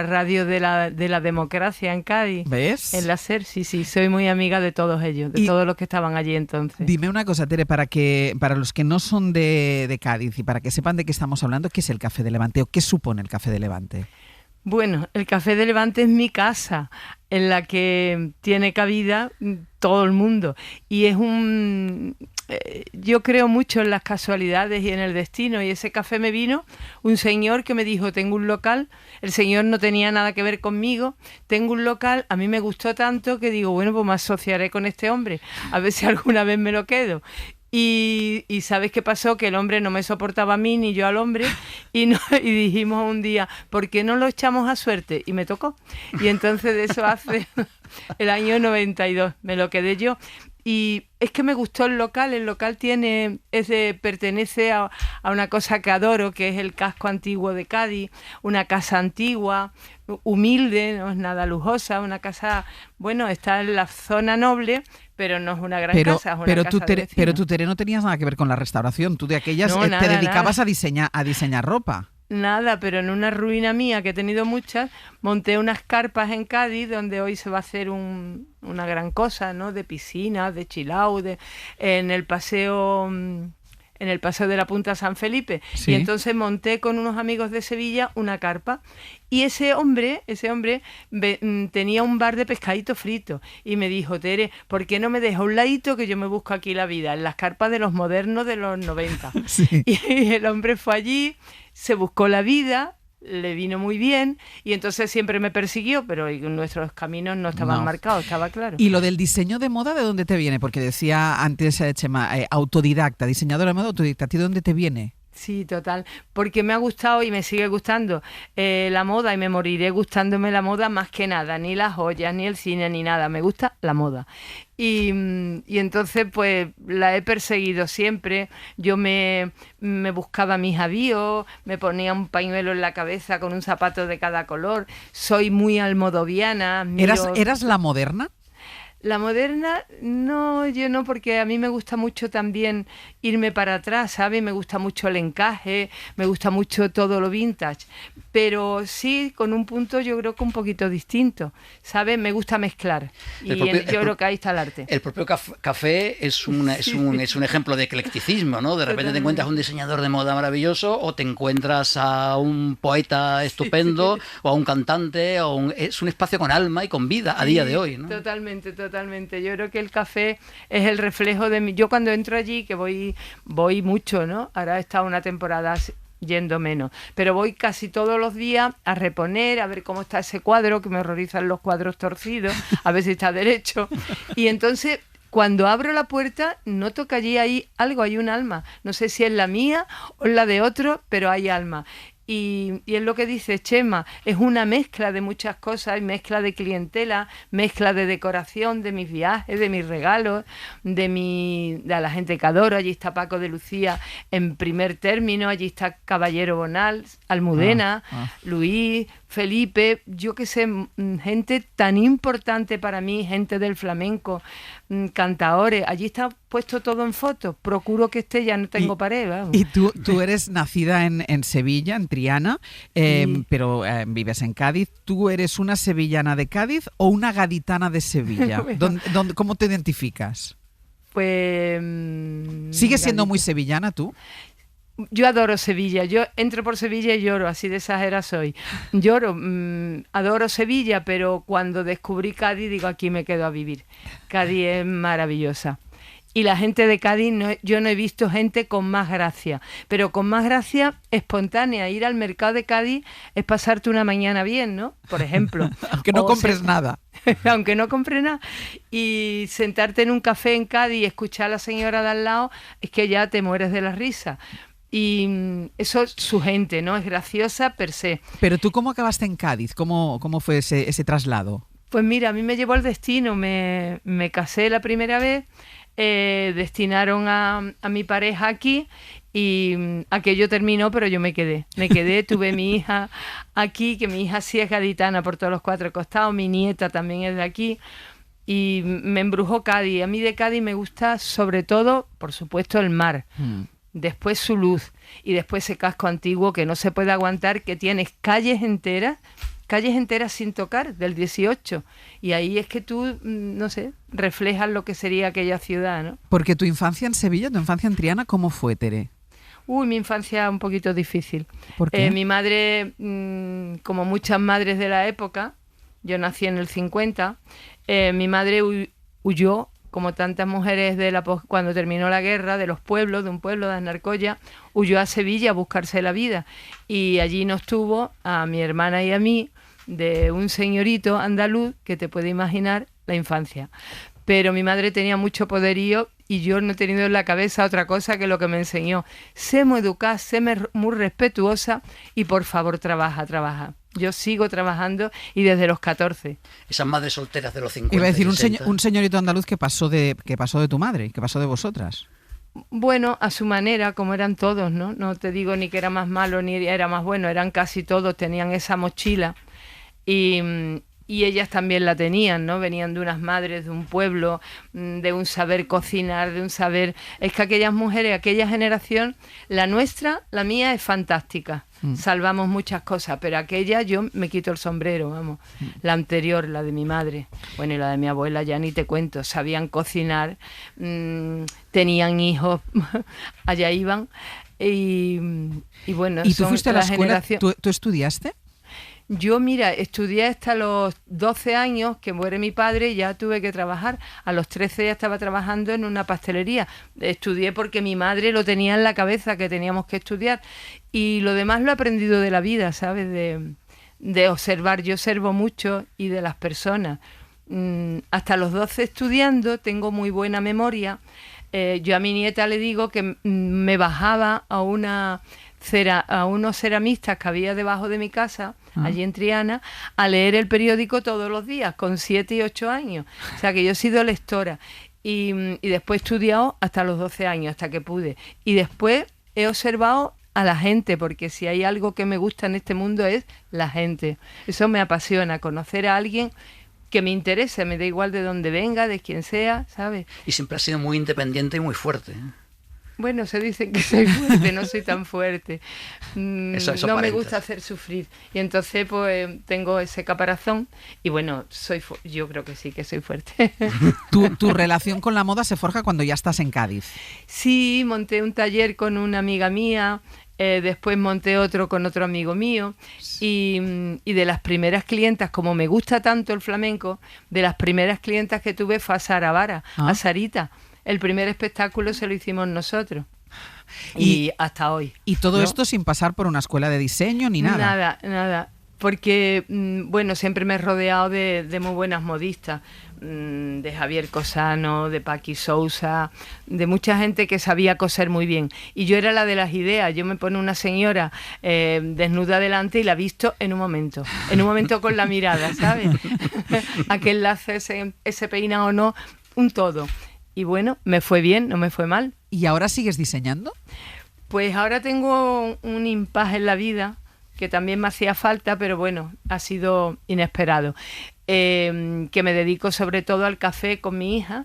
radio de la democracia en Cádiz. ¿Ves? En la SER, sí, soy muy amiga de todos ellos, de todos los que estaban allí entonces. Dime una cosa, Tere, para los que no son de Cádiz y para que sepan de qué estamos hablando, ¿qué es el Café de Levante o qué supone el Café de Levante? Bueno, el Café de Levante es mi casa, en la que tiene cabida todo el mundo, y es yo creo mucho en las casualidades y en el destino, y ese café me vino un señor que me dijo: tengo un local. El señor no tenía nada que ver conmigo, tengo un local, a mí me gustó tanto que digo, bueno, pues me asociaré con este hombre, a ver si alguna vez me lo quedo. Y ¿sabes qué pasó? Que el hombre no me soportaba a mí ni yo al hombre, y dijimos un día, ¿por qué no lo echamos a suerte? Y me tocó. Y entonces de eso hace el año 92 me lo quedé yo. Y es que me gustó el local pertenece a una cosa que adoro, que es el casco antiguo de Cádiz, una casa antigua, humilde, no es nada lujosa, una casa, bueno, está en la zona noble, pero no es una gran casa, es una casa de vecinos. Pero tú, Tere, no tenías nada que ver con la restauración, tú de aquellas te dedicabas a diseñar ropa. Nada, pero en una ruina mía, que he tenido muchas, monté unas carpas en Cádiz, donde hoy se va a hacer una gran cosa, ¿no? De piscinas, de chill out, en el paseo de la Punta San Felipe. Sí. Y entonces monté con unos amigos de Sevilla una carpa. Y ese hombre tenía un bar de pescadito frito. Y me dijo: Tere, ¿por qué no me dejas un ladito que yo me busco aquí la vida? En las carpas de los modernos de los 90. Sí. Y el hombre fue allí, se buscó la vida, le vino muy bien, y entonces siempre me persiguió, pero nuestros caminos no estaban marcados, estaba claro. ¿Y lo del diseño de moda de dónde te viene? Porque decía antes Chema, autodidacta, diseñadora de moda autodidacta, ¿a ti de dónde te viene? Sí, total, porque me ha gustado y me sigue gustando la moda, y me moriré gustándome la moda más que nada, ni las joyas, ni el cine, ni nada, me gusta la moda. Y entonces pues la he perseguido siempre. Yo me buscaba mis avíos, me ponía un pañuelo en la cabeza con un zapato de cada color, soy muy almodoviana. ¿Eras la moderna? La moderna, no, yo no, porque a mí me gusta mucho también irme para atrás, ¿sabes? Me gusta mucho el encaje, me gusta mucho todo lo vintage, pero sí con un punto yo creo que un poquito distinto, ¿sabes? Me gusta mezclar y yo creo que ahí está el arte. El propio café es un ejemplo de eclecticismo, ¿no? De repente te encuentras a un diseñador de moda maravilloso o te encuentras a un poeta estupendo o a un cantante, es un espacio con alma y con vida a día de hoy, ¿no? Totalmente. Yo creo que el café es el reflejo de mí. Yo cuando entro allí, que voy mucho, ¿no? Ahora he estado una temporada yendo menos, pero voy casi todos los días a reponer, a ver cómo está ese cuadro, que me horrorizan los cuadros torcidos, a ver si está derecho, y entonces cuando abro la puerta noto que allí hay algo, hay un alma, no sé si es la mía o la de otro, pero hay alma. Y es lo que dice Chema, es una mezcla de muchas cosas, hay mezcla de clientela, mezcla de decoración, de mis viajes, de mis regalos, de la gente que adoro. Allí está Paco de Lucía en primer término, allí está Caballero Bonal, Almudena, Luis, Felipe, yo que sé, gente tan importante para mí, gente del flamenco, cantaores, allí está puesto todo en fotos, procuro que esté, ya no tengo pared. Vamos. Y tú eres nacida en Sevilla, en Triana, pero vives en Cádiz. ¿Tú eres una sevillana de Cádiz o una gaditana de Sevilla? ¿Cómo te identificas? Pues... ¿Sigues siendo muy sevillana tú? Yo adoro Sevilla, yo entro por Sevilla y lloro, así de exagera soy. Lloro, adoro Sevilla, pero cuando descubrí Cádiz digo, aquí me quedo a vivir. Cádiz es maravillosa. Y la gente de Cádiz, yo no he visto gente con más gracia, pero con más gracia espontánea. Ir al mercado de Cádiz es pasarte una mañana bien, ¿no? Por ejemplo. Aunque no compres nada. Aunque no compre nada. Y sentarte en un café en Cádiz y escuchar a la señora de al lado, es que ya te mueres de la risa. Y eso es su gente, ¿no? Es graciosa per se. Pero tú, ¿cómo acabaste en Cádiz? ¿Cómo fue ese traslado? Pues mira, a mí me llevó el destino. Me casé la primera vez, destinaron a mi pareja aquí y aquello terminó, pero yo me quedé, tuve mi hija aquí, que mi hija sí es gaditana por todos los cuatro costados, mi nieta también es de aquí. Y me embrujó Cádiz. A mí de Cádiz me gusta sobre todo, por supuesto, el mar. Después su luz y después ese casco antiguo que no se puede aguantar, que tienes calles enteras sin tocar, del 18. Y ahí es que tú, no sé, reflejas lo que sería aquella ciudad, ¿no? Porque tu infancia en Sevilla, tu infancia en Triana, ¿cómo fue, Tere? Mi infancia un poquito difícil. ¿Por qué? Mi madre, como muchas madres de la época, yo nací en el 50, mi madre huyó, como tantas mujeres cuando terminó la guerra, de los pueblos, de un pueblo de Anarcoya, huyó a Sevilla a buscarse la vida. Y allí nos tuvo, a mi hermana y a mí, de un señorito andaluz que te puede imaginar la infancia. Pero mi madre tenía mucho poderío y yo no he tenido en la cabeza otra cosa que lo que me enseñó. Sé muy educada, sé muy respetuosa y por favor trabaja. Yo sigo trabajando y desde los 14. Esas madres solteras de los 50. Iba a decir un señorito andaluz que pasó de tu madre, que pasó de vosotras. Bueno, a su manera, como eran todos, ¿no? No te digo ni que era más malo ni era más bueno, eran casi todos, tenían esa mochila y ellas también la tenían, ¿no? Venían de unas madres de un pueblo, de un saber cocinar, de un saber... Es que aquellas mujeres, aquella generación, la nuestra, la mía es fantástica. Salvamos muchas cosas, pero aquella yo me quito el sombrero, vamos. La anterior, la de mi madre, bueno, y la de mi abuela ya ni te cuento, sabían cocinar, tenían hijos, allá iban, y bueno... ¿Y tú fuiste a la escuela? ¿Tú estudiaste? Yo, mira, estudié hasta los 12 años, que muere mi padre, y ya tuve que trabajar. A los 13 ya estaba trabajando en una pastelería. Estudié porque mi madre lo tenía en la cabeza, que teníamos que estudiar. Y lo demás lo he aprendido de la vida, ¿sabes? De observar. Yo observo mucho y de las personas. Hasta los 12 estudiando, tengo muy buena memoria. Yo a mi nieta le digo que me bajaba a unos ceramistas que había debajo de mi casa, allí en Triana, a leer el periódico todos los días, con 7 y 8 años. O sea que yo he sido lectora. Y después he estudiado hasta los 12 años, hasta que pude. Y después he observado a la gente, porque si hay algo que me gusta en este mundo es la gente. Eso me apasiona, conocer a alguien que me interese, me da igual de dónde venga, de quién sea, ¿sabes? Y siempre ha sido muy independiente y muy fuerte, ¿eh? Bueno, se dice que soy fuerte, no soy tan fuerte. Eso no me aparenta. gusta hacer sufrir. Y entonces pues tengo ese caparazón y bueno, yo creo que sí, que soy fuerte. ¿Tu relación con la moda se forja cuando ya estás en Cádiz? Sí, monté un taller con una amiga mía, después monté otro con otro amigo mío y de las primeras clientas, como me gusta tanto el flamenco, de las primeras clientas que tuve fue a Sara Vara, a Sarita. El primer espectáculo se lo hicimos nosotros. Y hasta hoy. ¿Y todo esto sin pasar por una escuela de diseño ni nada? Nada. Porque, bueno, siempre me he rodeado de muy buenas modistas. De Javier Cosano, de Paqui Sousa, de mucha gente que sabía coser muy bien. Y yo era la de las ideas. Yo me pone una señora desnuda delante y la visto en un momento con la mirada, ¿sabes? Aquel lazo, ese peinado o no, un todo. Y bueno, me fue bien, no me fue mal. ¿Y ahora sigues diseñando? Pues ahora tengo un impasse en la vida que también me hacía falta, pero bueno, ha sido inesperado. Que me dedico sobre todo al café con mi hija,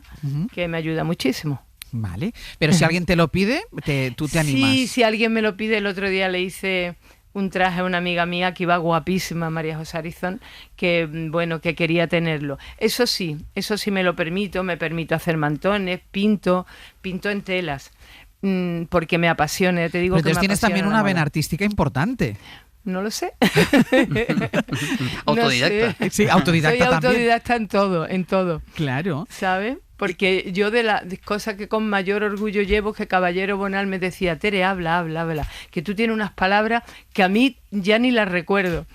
que me ayuda muchísimo. Vale, pero si alguien te lo pide, tú te animas. Sí, si alguien me lo pide, el otro día le hice un traje a una amiga mía que iba guapísima, María José Arizón, que bueno, que quería tenerlo. Eso sí me lo permito, me permito hacer mantones, pinto en telas, porque me apasiona, te digo. Pero que entonces me tienes apasiona también la una moda. vena artística importante. No lo sé. Autodidacta. No sé. Sí, autodidacta Soy también. autodidacta en todo. Claro. ¿Sabes? Porque yo de las cosas que con mayor orgullo llevo es que Caballero Bonal me decía, Tere, habla, que tú tienes unas palabras que a mí ya ni las recuerdo.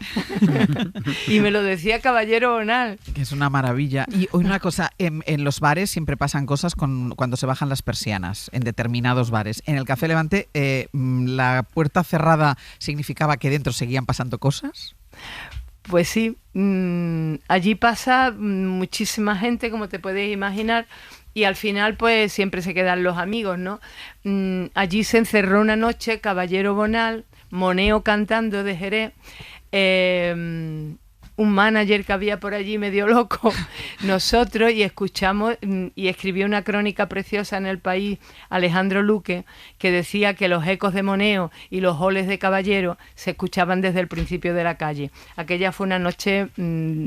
Y me lo decía Caballero Bonal. Que es una maravilla. Y una cosa, en los bares siempre pasan cosas cuando se bajan las persianas, en determinados bares. En el Café Levante, ¿la puerta cerrada significaba que dentro seguían pasando cosas? Pues sí, allí pasa muchísima gente, como te puedes imaginar, y al final pues siempre se quedan los amigos, ¿no? Allí se encerró una noche Caballero Bonal, Moneo cantando de Jerez, un manager que había por allí medio loco, nosotros, y escuchamos, y escribió una crónica preciosa en El País, Alejandro Luque, que decía que los ecos de Moneo y los oles de Caballero se escuchaban desde el principio de la calle. Aquella fue una noche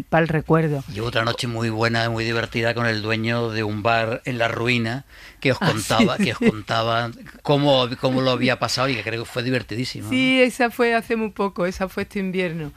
para el recuerdo. Y otra noche muy buena, muy divertida con el dueño de un bar en La Ruina, que os contaba cómo lo había pasado y que creo que fue divertidísimo. Sí, esa fue hace muy poco, esa fue este invierno.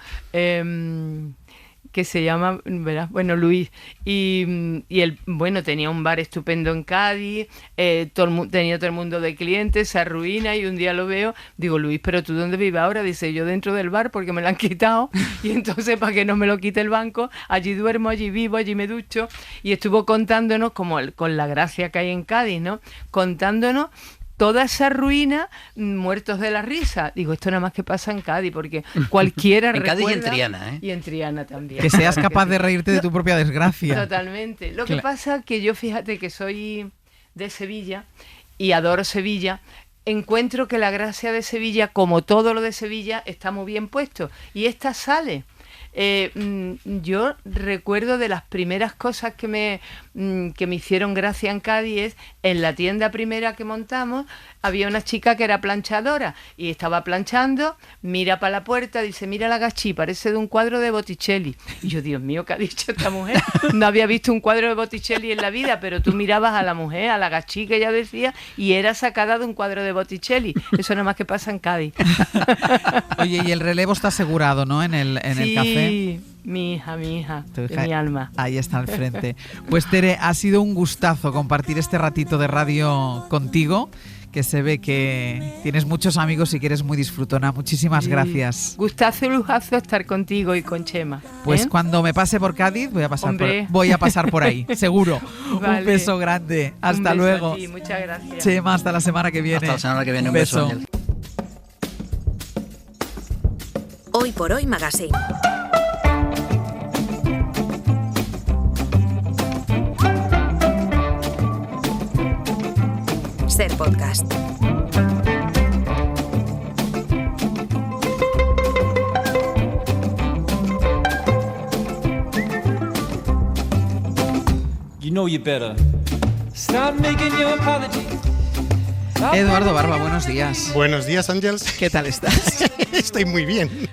Que se llama, ¿verdad? Bueno, Luis, y él, bueno, tenía un bar estupendo en Cádiz, tenía todo el mundo de clientes, se arruina, y un día lo veo, digo, Luis, ¿pero tú dónde vives ahora? Dice, yo dentro del bar porque me lo han quitado, y entonces para que no me lo quite el banco, allí duermo, allí vivo, allí me ducho, y estuvo contándonos, como con la gracia que hay en Cádiz, ¿no? Contándonos toda esa ruina, muertos de la risa. Digo, esto nada más que pasa en Cádiz, porque cualquiera en recuerda... Cádiz y en Triana, ¿eh? Y en Triana también. Que seas capaz de reírte de tu propia desgracia. Totalmente. Lo que pasa es que yo, fíjate que soy de Sevilla y adoro Sevilla, encuentro que la gracia de Sevilla, como todo lo de Sevilla, está muy bien puesto. Y esta sale. Yo recuerdo de las primeras cosas que me hicieron gracia en Cádiz es, en la tienda primera que montamos había una chica que era planchadora y estaba planchando, mira para la puerta, dice, mira la gachí, parece de un cuadro de Botticelli. Y yo, Dios mío, ¿qué ha dicho esta mujer? No había visto un cuadro de Botticelli en la vida, pero tú mirabas a la mujer, a la gachí que ella decía, y era sacada de un cuadro de Botticelli. Eso nada más que pasa en Cádiz. Oye, y el relevo está asegurado, ¿no? En el café. Sí, mi hija, de mi alma. Ahí está al frente. Pues Tere, ha sido un gustazo compartir este ratito de radio contigo, que se ve que tienes muchos amigos y que eres muy disfrutona. Muchísimas gracias. Gustazo y lujazo estar contigo y con Chema. Pues cuando me pase por Cádiz voy a pasar por ahí, seguro. Vale. Un beso grande. Hasta luego. A ti, muchas gracias. Chema, hasta la semana que viene. Hasta la semana que viene. Un beso. Hoy por Hoy Magazine. Ser podcast. You know you better start making your apologies. Eduardo Barba, buenos días. Buenos días, Ángels. ¿Qué tal estás? Estoy muy bien.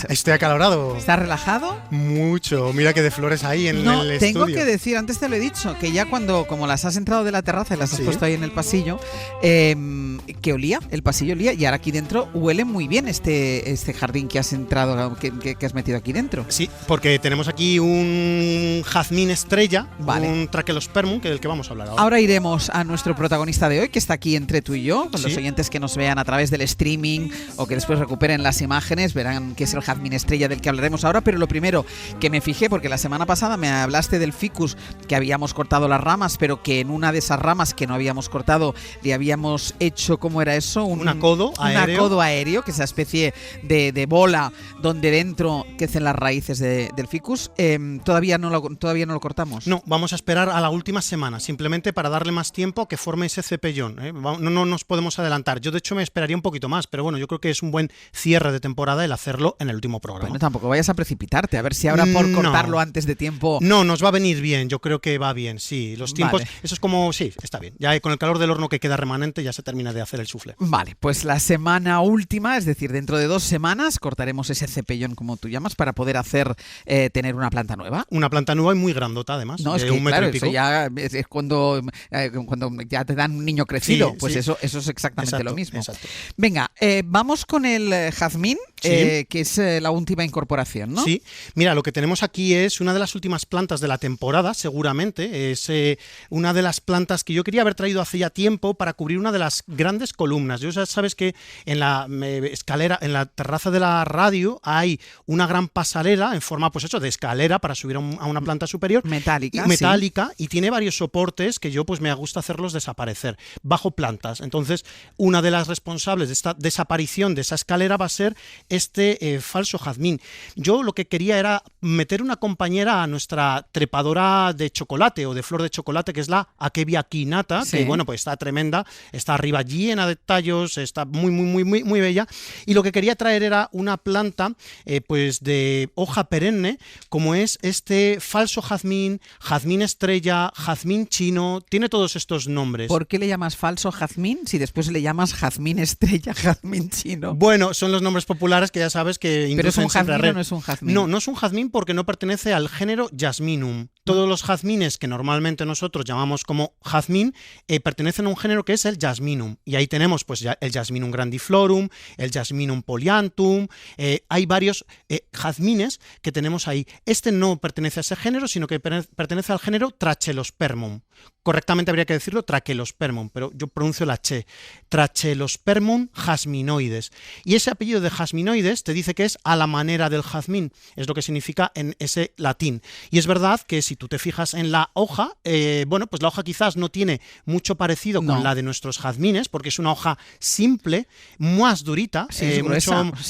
Estoy acalorado. ¿Estás relajado? Mucho. Mira que de flores ahí en el estudio. Tengo que decir, antes te lo he dicho, que ya como las has entrado de la terraza y las has puesto ahí en el pasillo, que olía, el pasillo olía, y ahora aquí dentro huele muy bien este jardín que has entrado, que has metido aquí dentro. Sí, porque tenemos aquí un jazmín estrella, un Trachelospermum, que es del que vamos a hablar ahora. Ahora iremos a nuestro protagonista de hoy, que está aquí entre tú y yo, con los oyentes que nos vean a través del streaming o que después recuperen las imágenes, verán que es el jazmín estrella del que hablaremos ahora, pero lo primero que me fijé, porque la semana pasada me hablaste del ficus, que habíamos cortado las ramas, pero que en una de esas ramas que no habíamos cortado le habíamos hecho, ¿cómo era eso? Un acodo aéreo. Un acodo aéreo, que es esa especie de bola donde dentro crecen las raíces del ficus. ¿Todavía no lo cortamos? No, vamos a esperar a la última semana, simplemente para darle más tiempo que forme ese cepellón. No nos podemos adelantar. Yo, de hecho, me esperaría un poquito más, pero bueno, yo creo que es un buen cierre de temporada el hacerlo en el último programa. Bueno, tampoco vayas a precipitarte, a ver si ahora por cortarlo antes de tiempo... No, nos va a venir bien, yo creo que va bien, sí. Los tiempos, eso es como, sí, está bien. Ya con el calor del horno que queda remanente ya se termina de hacer el soufflé. Vale, pues la semana última, es decir, dentro de 2 semanas, cortaremos ese cepellón, como tú llamas, para poder tener una planta nueva. Una planta nueva y muy grandota, además. No, es que claro, eso ya es cuando ya te dan un niño crecido, pues eso es exactamente lo mismo. Exacto. Venga, vamos con el jazmín, que es la última incorporación, ¿no? Sí, mira, lo que tenemos aquí es una de las últimas plantas de la temporada, seguramente. Es una de las plantas que yo quería haber traído hace ya tiempo para cubrir una de las grandes columnas. Ya sabes que en la escalera, en la terraza de la radio, hay una gran pasarela en forma, pues eso, de escalera para subir a una planta superior. Metálica, y tiene varios soportes que yo pues me gusta hacerlos desaparecer bajo plantas. Entonces, una de las responsables de esta desaparición de esa escalera va a ser este falso jazmín. Yo lo que quería era meter una compañera a nuestra trepadora de chocolate o de flor de chocolate, que es la Akebia quinata, que bueno, pues está tremenda, está arriba llena de tallos, está muy bella, y lo que quería traer era una planta pues de hoja perenne, como es este falso jazmín, jazmín estrella, jazmín chino, tiene todos estos nombres. ¿Por qué le llamas falso jazmín si después le llamas jazmín estrella, jazmín chino? Bueno, son los nombres populares que ya sabes que inducen. ¿Pero es un siempre jazmín o no es un jazmín? No es un jazmín porque no pertenece al género Jasminum. Todos los jazmines que normalmente nosotros llamamos como jazmín pertenecen a un género que es el Jasminum. Y ahí tenemos pues el Jasminum grandiflorum, el Jasminum polyanthum, hay varios jazmines que tenemos ahí. Este no pertenece a ese género, sino que pertenece al género Trachelospermum. Correctamente habría que decirlo Trachelospermum, pero yo pronuncio la che. Trachelospermum jasminoides. Y ese apellido de jasminoides te dice que es a la manera del jazmín, es lo que significa en ese latín. Y es verdad que si tú te fijas en la hoja, bueno, pues la hoja quizás no tiene mucho parecido con la de nuestros jazmines, porque es una hoja simple, más durita,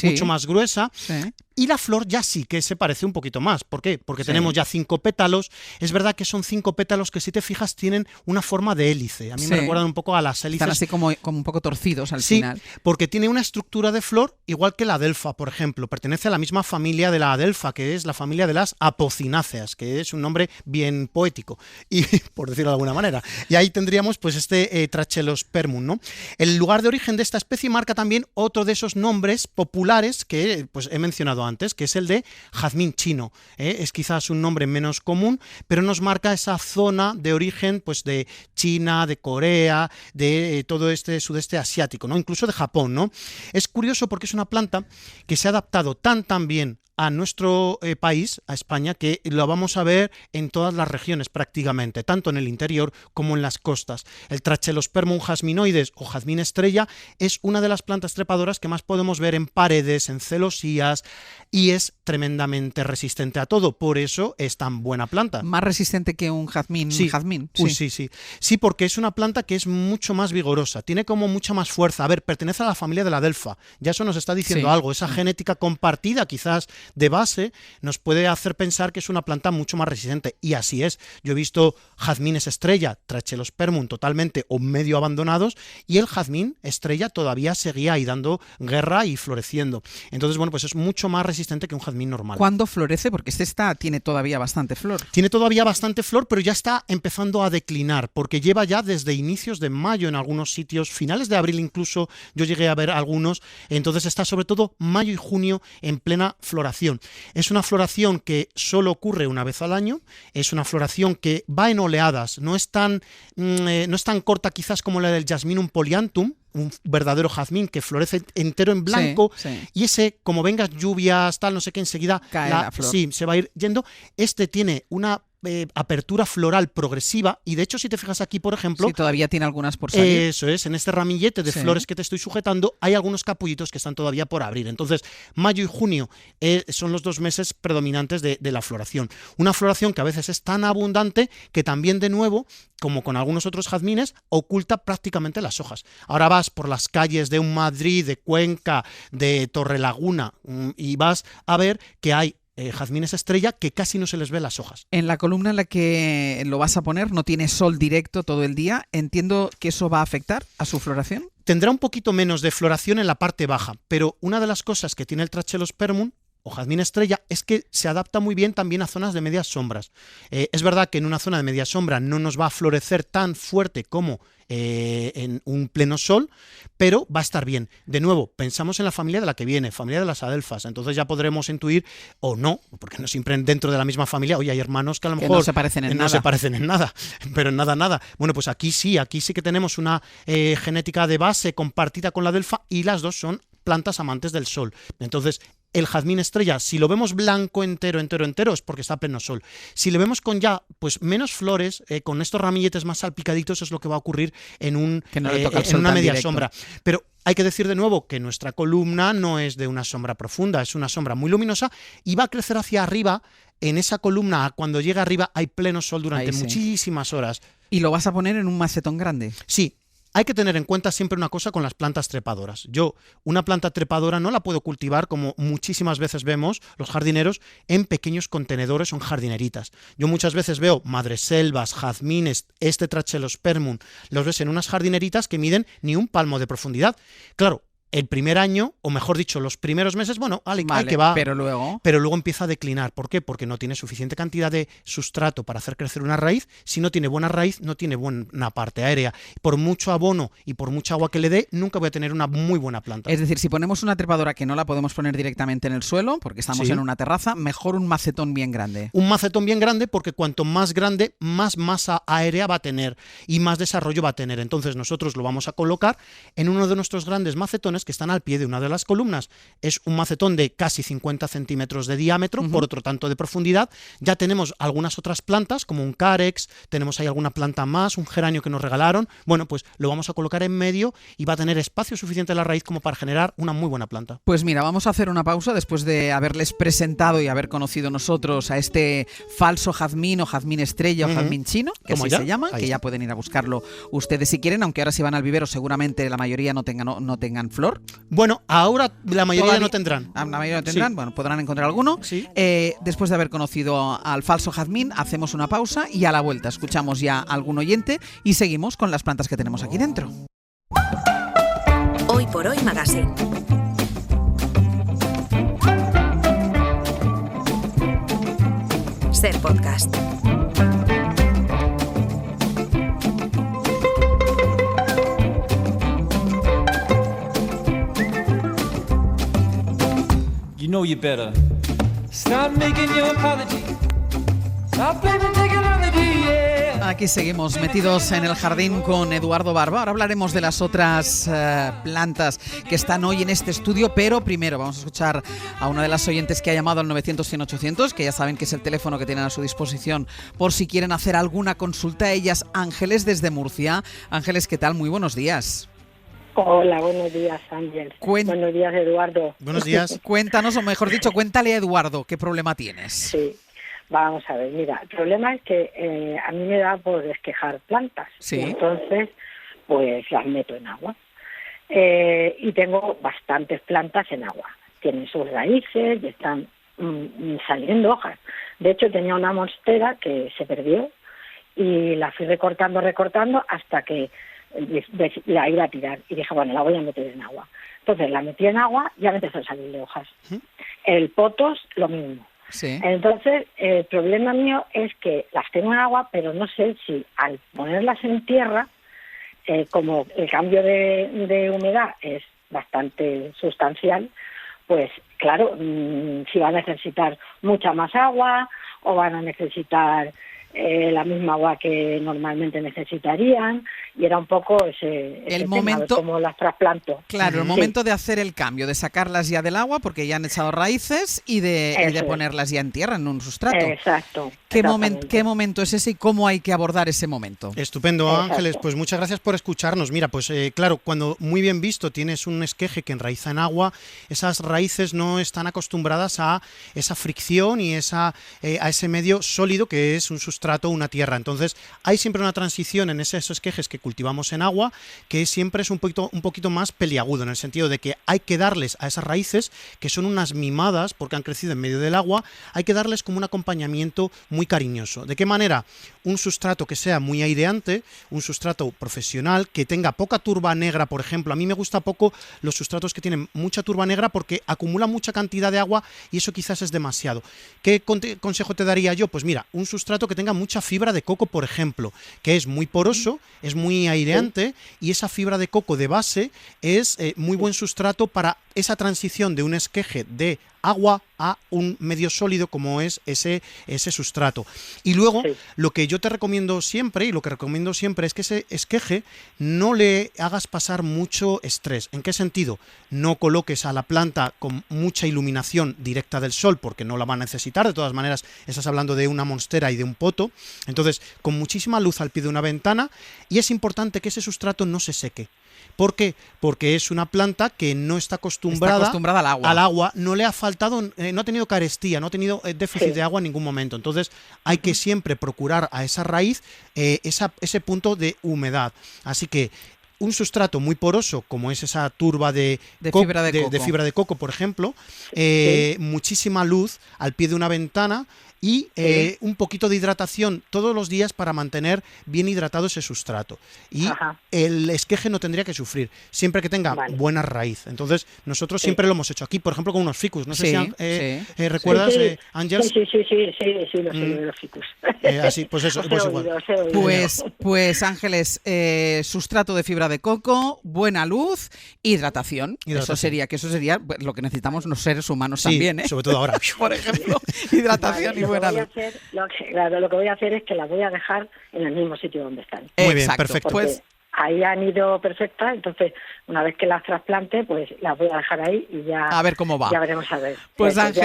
mucho más gruesa. Sí. Y la flor ya sí que se parece un poquito más. ¿Por qué? Porque tenemos ya 5 pétalos. Es verdad que son 5 pétalos que, si te fijas, tienen una forma de hélice. A mí me recuerdan un poco a las hélices. Están así como un poco torcidos al final. Sí, porque tiene una estructura de flor igual que la adelfa, por ejemplo. Pertenece a la misma familia de la adelfa, que es la familia de las apocináceas, que es un nombre bien poético, y por decirlo de alguna manera. Y ahí tendríamos pues este Trachelospermum, ¿no? El lugar de origen de esta especie marca también otro de esos nombres populares que pues he mencionado antes, que es el de jazmín chino. Es quizás un nombre menos común, pero nos marca esa zona de origen pues de China, de Corea, de todo este sudeste asiático, ¿no? Incluso de Japón, ¿no? Es curioso porque es una planta que se ha adaptado tan bien a nuestro país, a España, que lo vamos a ver en todas las regiones prácticamente, tanto en el interior como en las costas. El Trachelospermum jasminoides o jazmín estrella es una de las plantas trepadoras que más podemos ver en paredes, en celosías, y es tremendamente resistente a todo. Por eso es tan buena planta. Más resistente que un jazmín. Sí. Jazmín. Sí, porque es una planta que es mucho más vigorosa, tiene como mucha más fuerza. A ver, pertenece a la familia de la adelfa. Ya eso nos está diciendo algo. Esa genética compartida quizás de base nos puede hacer pensar que es una planta mucho más resistente, y así es. Yo he visto jazmines estrella, Trachelospermum, totalmente o medio abandonados, y el jazmín estrella todavía seguía ahí dando guerra y floreciendo. Entonces, bueno, pues es mucho más resistente que un jazmín normal. ¿Cuándo florece? Porque tiene todavía bastante flor. Tiene todavía bastante flor, pero ya está empezando a declinar, porque lleva ya desde inicios de mayo en algunos sitios, finales de abril incluso, yo llegué a ver algunos. Entonces está sobre todo mayo y junio en plena floración. Es una floración que solo ocurre una vez al año, es una floración que va en oleadas, no es tan corta quizás como la del Jasminum polyanthum, un verdadero jazmín que florece entero en blanco, y ese, como vengas lluvias, tal, no sé qué, enseguida cae la flor. Sí, se va a ir yendo. Este tiene una apertura floral progresiva, y de hecho si te fijas aquí, por ejemplo, sí, todavía tiene algunas por salir. Eso es, en este ramillete de flores que te estoy sujetando hay algunos capullitos que están todavía por abrir. Entonces mayo y junio son los 2 meses predominantes de la floración, una floración que a veces es tan abundante que también, de nuevo, como con algunos otros jazmines, oculta prácticamente las hojas. Ahora vas por las calles de un Madrid, de Cuenca, de Torrelaguna, y vas a ver que hay jazmines estrella que casi no se les ve las hojas. En la columna en la que lo vas a poner no tiene sol directo todo el día. Entiendo que eso va a afectar a su floración. Tendrá un poquito menos de floración en la parte baja, pero una de las cosas que tiene el Trachelospermum o jazmín estrella es que se adapta muy bien también a zonas de medias sombras. Es verdad que en una zona de media sombra no nos va a florecer tan fuerte como en un pleno sol, pero va a estar bien. De nuevo, pensamos en la familia de la que viene, familia de las adelfas, entonces ya podremos intuir, o no, porque no siempre dentro de la misma familia, oye, hay hermanos que a lo mejor no se parecen en nada, pero en nada. Bueno, pues aquí sí que tenemos una genética de base compartida con la adelfa, y las dos son plantas amantes del sol. Entonces, el jazmín estrella, si lo vemos blanco entero, es porque está a pleno sol. Si lo vemos con ya pues menos flores, con estos ramilletes más salpicaditos, es lo que va a ocurrir en una media sombra. Pero hay que decir de nuevo que nuestra columna no es de una sombra profunda, es una sombra muy luminosa, y va a crecer hacia arriba. En esa columna, cuando llega arriba, hay pleno sol durante muchísimas horas. ¿Y lo vas a poner en un macetón grande? Sí. Hay que tener en cuenta siempre una cosa con las plantas trepadoras. Yo una planta trepadora no la puedo cultivar, como muchísimas veces vemos los jardineros, en pequeños contenedores o en jardineritas. Yo muchas veces veo madreselvas, jazmines, Trachelospermum, los ves en unas jardineritas que miden ni un palmo de profundidad. Claro, el primer año, o mejor dicho, los primeros meses, bueno, vale, que va, pero luego empieza a declinar. ¿Por qué? Porque no tiene suficiente cantidad de sustrato para hacer crecer una raíz. Si no tiene buena raíz, no tiene buena parte aérea. Por mucho abono y por mucha agua que le dé, nunca voy a tener una muy buena planta. Es decir, si ponemos una trepadora que no la podemos poner directamente en el suelo, porque estamos en una terraza, mejor un macetón bien grande. Un macetón bien grande, porque cuanto más grande, más masa aérea va a tener y más desarrollo va a tener. Entonces nosotros lo vamos a colocar en uno de nuestros grandes macetones que están al pie de una de las columnas. Es un macetón de casi 50 centímetros de diámetro, por otro tanto de profundidad. Ya tenemos algunas otras plantas, como un carex, tenemos ahí alguna planta más, un geranio que nos regalaron. Bueno, pues lo vamos a colocar en medio y va a tener espacio suficiente en la raíz como para generar una muy buena planta. Pues mira, vamos a hacer una pausa después de haberles presentado y haber conocido nosotros a este falso jazmín o jazmín estrella o jazmín chino, que así se llama, que ya pueden ir a buscarlo ustedes si quieren, aunque ahora si van al vivero seguramente la mayoría no tengan flor. Bueno, ahora la mayoría no tendrán. La mayoría no tendrán, bueno, podrán encontrar alguno. Sí. Después de haber conocido al falso jazmín, hacemos una pausa y a la vuelta escuchamos ya a algún oyente y seguimos con las plantas que tenemos aquí dentro. Hoy por Hoy Magazine. Ser podcast. You know you better stop making your apology. Stop blaming technology, yeah. Aquí seguimos metidos en el jardín con Eduardo Barba. Ahora hablaremos de las otras plantas que están hoy en este estudio, pero primero vamos a escuchar a una de las oyentes que ha llamado al 900-100-800, que ya saben que es el teléfono que tienen a su disposición por si quieren hacer alguna consulta. Ellas, Ángeles, desde Murcia. Ángeles, ¿qué tal? Muy buenos días. Hola, buenos días, Ángel. Buenos días, Eduardo. Buenos días. Cuéntanos, o mejor dicho, cuéntale a Eduardo qué problema tienes. Sí, vamos a ver, mira, el problema es que a mí me da por desquejar plantas. Sí. Entonces, pues las meto en agua. Y tengo bastantes plantas en agua. Tienen sus raíces y están saliendo hojas. De hecho, tenía una monstera que se perdió y la fui recortando hasta que la iba a tirar. Y dije, bueno, la voy a meter en agua. Entonces la metí en agua y ya me empezó a salir de hojas. El potos, lo mismo. Sí. Entonces, el problema mío es que las tengo en agua, pero no sé si al ponerlas en tierra, como el cambio de humedad es bastante sustancial, pues claro, si van a necesitar mucha más agua o van a necesitar la misma agua que normalmente necesitarían, y era un poco ese el tema, momento, como las trasplanto. Claro, el momento de hacer el cambio, de sacarlas ya del agua porque ya han echado raíces y de ponerlas ya en tierra, en un sustrato. Exacto. ¿Qué momento es ese y cómo hay que abordar ese momento? Estupendo, Ángeles, pues muchas gracias por escucharnos. Mira, pues claro, cuando muy bien visto tienes un esqueje que enraiza en agua, esas raíces no están acostumbradas a esa fricción y a ese medio sólido que es un sustrato, una tierra. Entonces hay siempre una transición en esos esquejes que cultivamos en agua que siempre es un poquito más peliagudo, en el sentido de que hay que darles a esas raíces, que son unas mimadas porque han crecido en medio del agua, hay que darles como un acompañamiento muy cariñoso. ¿De qué manera? Un sustrato que sea muy aireante, un sustrato profesional, que tenga poca turba negra, por ejemplo. A mí me gusta poco los sustratos que tienen mucha turba negra porque acumulan mucha cantidad de agua y eso quizás es demasiado. ¿Qué consejo te daría yo? Pues mira, un sustrato que tenga mucha fibra de coco, por ejemplo, que es muy poroso, es muy aireante y esa fibra de coco de base es muy buen sustrato para esa transición de un esqueje de agua a un medio sólido como es ese sustrato. Y luego, lo que yo te recomiendo siempre, y lo que recomiendo siempre, es que ese esqueje no le hagas pasar mucho estrés. ¿En qué sentido? No coloques a la planta con mucha iluminación directa del sol, porque no la va a necesitar. De todas maneras, estás hablando de una monstera y de un poto. Entonces, con muchísima luz al pie de una ventana, y es importante que ese sustrato no se seque. ¿Por qué? Porque es una planta que no está acostumbrada al agua, no le ha faltado, no ha tenido carestía, no ha tenido déficit de agua en ningún momento. Entonces hay que siempre procurar a esa raíz ese punto de humedad. Así que un sustrato muy poroso, como es esa turba de fibra de coco, por ejemplo, muchísima luz al pie de una ventana y un poquito de hidratación todos los días para mantener bien hidratado ese sustrato. Y el esqueje no tendría que sufrir, siempre que tenga buena raíz. Entonces, nosotros siempre lo hemos hecho aquí, por ejemplo, con unos ficus. No sé si recuerdas, Ángel. Sí, los ficus. Así, pues eso, pues igual. Pues Ángeles, sustrato de fibra de coco, buena luz, hidratación. Eso sería lo que necesitamos los seres humanos también, ¿eh? Sobre todo ahora. Por ejemplo, hidratación y buena luz. Lo que voy a hacer es que las voy a dejar en el mismo sitio donde están. Muy bien, perfecto. Pues ahí han ido perfectas, entonces una vez que las trasplante, pues las voy a dejar ahí y ya a ver cómo va. Ya veremos a ver. Pues Ángel,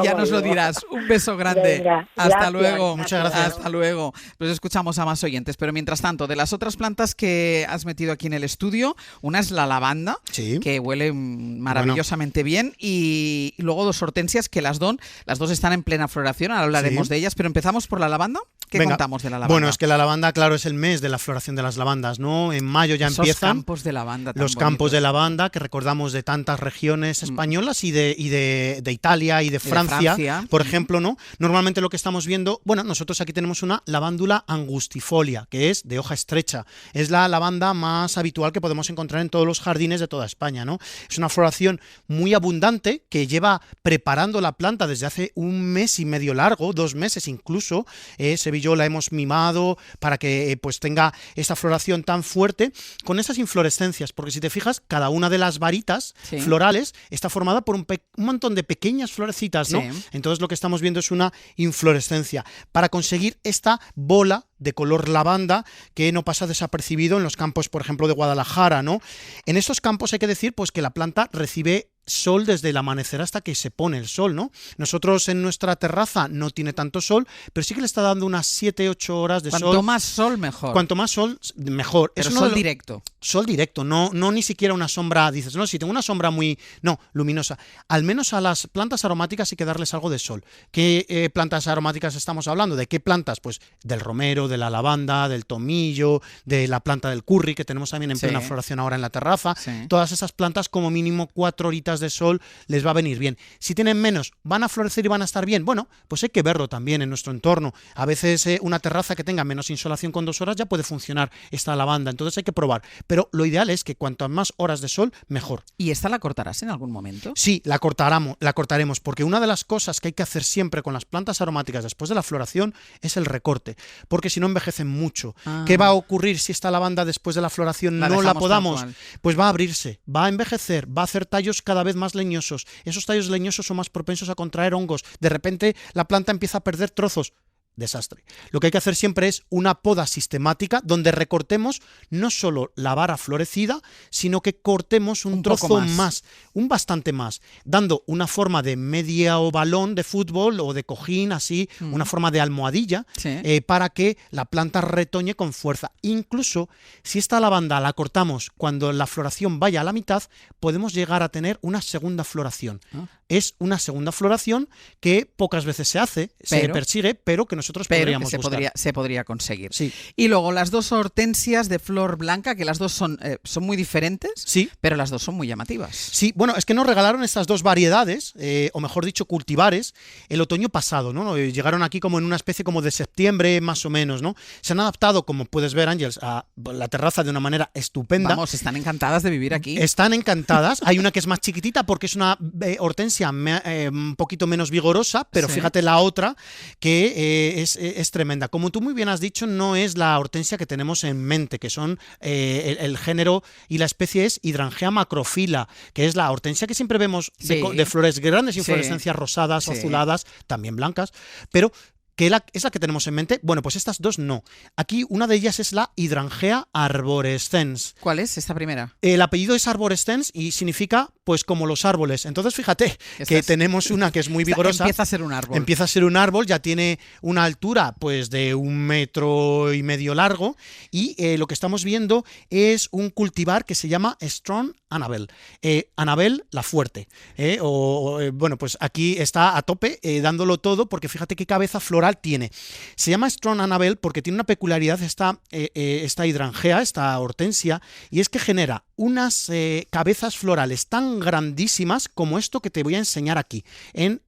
ya nos lo dirás. Un beso grande. Venga, hasta luego. Muchas gracias. Hasta luego. Pues escuchamos a más oyentes, pero mientras tanto, de las otras plantas que has metido aquí en el estudio, una es la lavanda, que huele maravillosamente bien, y luego dos hortensias que las dos están en plena floración, ahora hablaremos de ellas, pero empezamos por la lavanda. ¿Qué contamos de la lavanda? Bueno, es que la lavanda, claro, es el mes de la floración de las lavandas, ¿no? En mayo ya empiezan campos de lavanda los campos de lavanda que recordamos de tantas regiones españolas y de Italia y de Francia, por ejemplo, ¿no? Normalmente lo que estamos viendo, bueno, nosotros aquí tenemos una lavándula angustifolia, que es de hoja estrecha. Es la lavanda más habitual que podemos encontrar en todos los jardines de toda España, ¿no? Es una floración muy abundante que lleva preparando la planta desde hace 1 mes y medio largo, 2 meses incluso. Sevilló la hemos mimado para que pues tenga esta floración tan fuerte con esas inflorescencias, porque si te fijas, cada una de las varitas florales está formada por un montón de pequeñas florecitas, ¿no? Entonces lo que estamos viendo es una inflorescencia para conseguir esta bola de color lavanda que no pasa desapercibido en los campos, por ejemplo, de Guadalajara, ¿no? En estos campos hay que decir pues que la planta recibe sol desde el amanecer hasta que se pone el sol, ¿no? Nosotros en nuestra terraza no tiene tanto sol, pero sí que le está dando unas 7-8 horas de sol. Cuanto más sol, mejor. Cuanto más sol, mejor. Pero sol directo. sol directo, no ni siquiera una sombra, dices, no, si tengo una sombra luminosa. Al menos a las plantas aromáticas hay que darles algo de sol. ¿Qué plantas aromáticas estamos hablando? ¿De qué plantas? Pues del romero, de la lavanda, del tomillo, de la planta del curry, que tenemos también en plena floración ahora en la terraza. Todas esas plantas, como mínimo 4 horitas de sol les va a venir bien. Si tienen menos, ¿van a florecer y van a estar bien? Bueno, pues hay que verlo también en nuestro entorno. A veces una terraza que tenga menos insolación con 2 horas ya puede funcionar esta lavanda, entonces hay que probar. Pero lo ideal es que cuantas más horas de sol, mejor. ¿Y esta la cortarás en algún momento? Sí, la cortaremos, porque una de las cosas que hay que hacer siempre con las plantas aromáticas después de la floración es el recorte, porque si no envejecen mucho. ¿Qué va a ocurrir si esta lavanda después de la floración no la podamos? Pues va a abrirse, va a envejecer, va a hacer tallos cada vez más leñosos. Esos tallos leñosos son más propensos a contraer hongos. De repente la planta empieza a perder trozos. Desastre. Lo que hay que hacer siempre es una poda sistemática donde recortemos no solo la vara florecida, sino que cortemos un trozo más, un bastante más, dando una forma de media o balón de fútbol o de cojín, así, una forma de almohadilla, para que la planta retoñe con fuerza. Incluso si esta lavanda la cortamos cuando la floración vaya a la mitad, podemos llegar a tener una segunda floración. Es una segunda floración que pocas veces se persigue, pero que nosotros podríamos buscar. Se podría conseguir. Sí. Y luego las 2 hortensias de flor blanca, que las dos son muy diferentes, pero las dos son muy llamativas. Sí, bueno, es que nos regalaron estas 2 variedades, o mejor dicho, cultivares, el otoño pasado, ¿no? Llegaron aquí como en una especie como de septiembre, más o menos, ¿no? Se han adaptado, como puedes ver, Ángels, a la terraza de una manera estupenda. Vamos, están encantadas de vivir aquí. Están encantadas. Hay una que es más chiquitita porque es una hortensia un poquito menos vigorosa, pero fíjate la otra que es tremenda. Como tú muy bien has dicho, no es la hortensia que tenemos en mente, que son el género y la especie es Hydrangea macrophylla, que es la hortensia que siempre vemos de flores grandes, inflorescencias rosadas, azuladas, también blancas, pero que es la que tenemos en mente. Bueno, pues estas 2 no. Aquí una de ellas es la Hydrangea arborescens. ¿Cuál es esta primera? El apellido es arborescens y significa pues como los árboles. Entonces fíjate que tenemos una que es muy vigorosa. Empieza a ser un árbol. Empieza a ser un árbol, ya tiene una altura pues de 1,5 metros largo y lo que estamos viendo es un cultivar que se llama Strong Annabelle. Annabelle la fuerte. Bueno, pues aquí está a tope dándolo todo porque fíjate qué cabeza floral tiene. Se llama Strong Annabelle porque tiene una peculiaridad esta hidrangea, esta hortensia, y es que genera unas cabezas florales tan grandísimas como esto que te voy a enseñar aquí en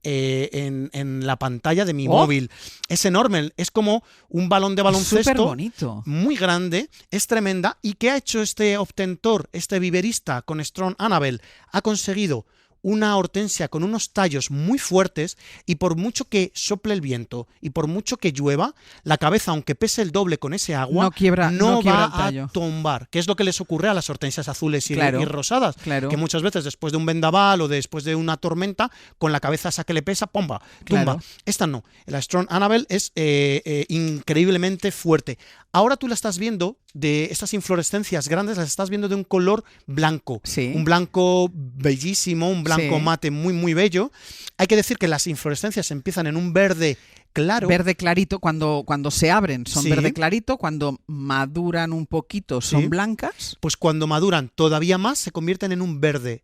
la pantalla de mi móvil. Es enorme, es como un balón de baloncesto. Súper bonito. Muy grande, es tremenda. ¿Y qué ha hecho este obtentor, este viverista con Strong Annabelle? Ha conseguido una hortensia con unos tallos muy fuertes y por mucho que sople el viento y por mucho que llueva, la cabeza, aunque pese el doble con ese agua, no va a tombar, que es lo que les ocurre a las hortensias azules y rosadas, que muchas veces después de un vendaval o después de una tormenta, con la cabeza esa que le pesa, tumba. Esta no, la Strong Annabelle es increíblemente fuerte. Ahora tú la estás viendo, de estas inflorescencias grandes, las estás viendo de un color blanco, un blanco bellísimo, un blanco mate muy muy bello. Hay que decir que las inflorescencias empiezan en un verde claro. Verde clarito, cuando se abren son verde clarito, cuando maduran un poquito son blancas. Pues cuando maduran todavía más se convierten en un verde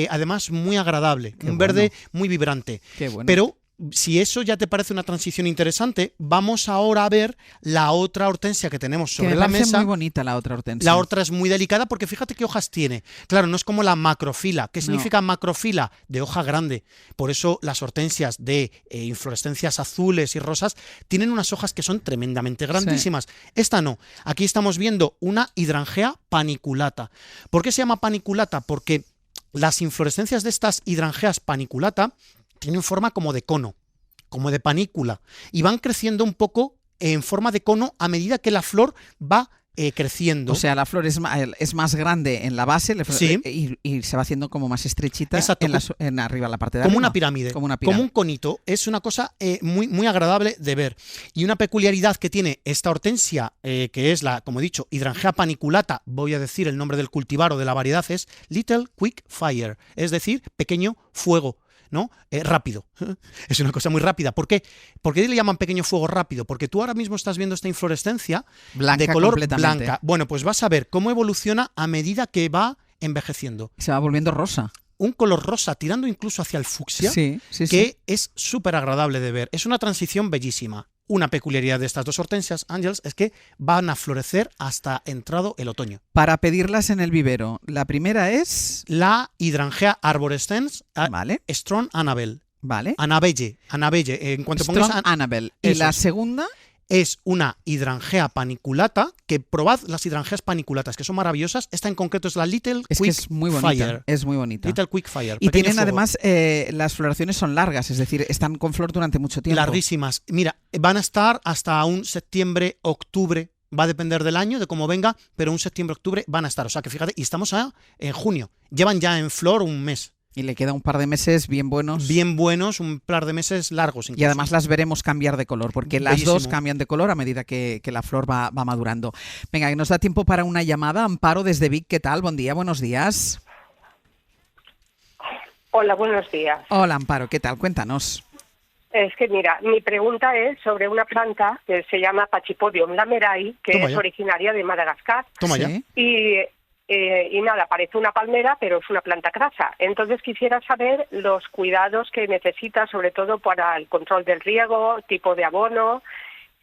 además muy agradable, verde muy vibrante. Qué bueno. Pero si eso ya te parece una transición interesante, vamos ahora a ver la otra hortensia que tenemos sobre la mesa. Es muy bonita la otra hortensia. La otra es muy delicada porque fíjate qué hojas tiene. Claro, no es como la macrophylla. ¿Qué significa macrophylla? De hoja grande. Por eso las hortensias de inflorescencias azules y rosas tienen unas hojas que son tremendamente grandísimas. Esta no. Aquí estamos viendo una Hydrangea paniculata. ¿Por qué se llama paniculata? Porque las inflorescencias de estas Hydrangeas paniculata tienen forma como de cono, como de panícula, y van creciendo un poco en forma de cono a medida que la flor va creciendo. O sea, la flor es más grande en la base y se va haciendo como más estrechita en arriba, la parte de arriba. Como una pirámide, como un conito. Es una cosa muy, muy agradable de ver. Y una peculiaridad que tiene esta hortensia, que es la, como he dicho, Hydrangea paniculata, voy a decir el nombre del cultivar o de la variedad, es Little Quick Fire, es decir, pequeño fuego. ¿no? Rápido. Es una cosa muy rápida. ¿Por qué? ¿Por qué le llaman pequeño fuego rápido? Porque tú ahora mismo estás viendo esta inflorescencia blanca, de color completamente. blanca. Bueno, pues vas a ver cómo evoluciona a medida que va envejeciendo. Se va volviendo rosa. Un color rosa, tirando incluso hacia el fucsia, sí, que es súper agradable de ver. Es una transición bellísima. Una peculiaridad de estas dos hortensias, Ángels, es que van a florecer hasta entrado el otoño. Para pedirlas en el vivero, la primera es... la Hydrangea arborescens, vale. Strong Annabelle. Vale. Annabelle. En cuanto Strong pongas Annabelle. ¿Y la segunda? Es una Hydrangea paniculata, que probad las hidrangeas paniculatas, que son maravillosas. Esta en concreto es la Little Quick que es muy bonita, Fire. es muy bonita. Little Quick Fire. Y tienen fuego. además, las floraciones son largas, es decir, están con flor durante mucho tiempo. Larguísimas. Mira, van a estar hasta un septiembre, octubre. Va a depender del año, de cómo venga, pero un septiembre, octubre van a estar. O sea que fíjate, y estamos en junio. Llevan ya en flor un mes. Y le queda un par de meses bien buenos. Bien buenos, un par de meses largos. Incluso. Y además las veremos cambiar de color, porque las Bellísimo. dos cambian de color a medida que la flor va madurando. Venga, que nos da tiempo para una llamada. Amparo desde Vic, ¿qué tal? Buen día, buenos días. Hola, buenos días. Hola, Amparo, ¿qué tal? Cuéntanos. Es que mira, mi pregunta es sobre una planta que se llama Pachypodium lamerai, que Toma es ya. originaria de Madagascar. Toma ya. Y nada, parece una palmera, pero es una planta grasa. Entonces quisiera saber los cuidados que necesita, sobre todo para el control del riego, tipo de abono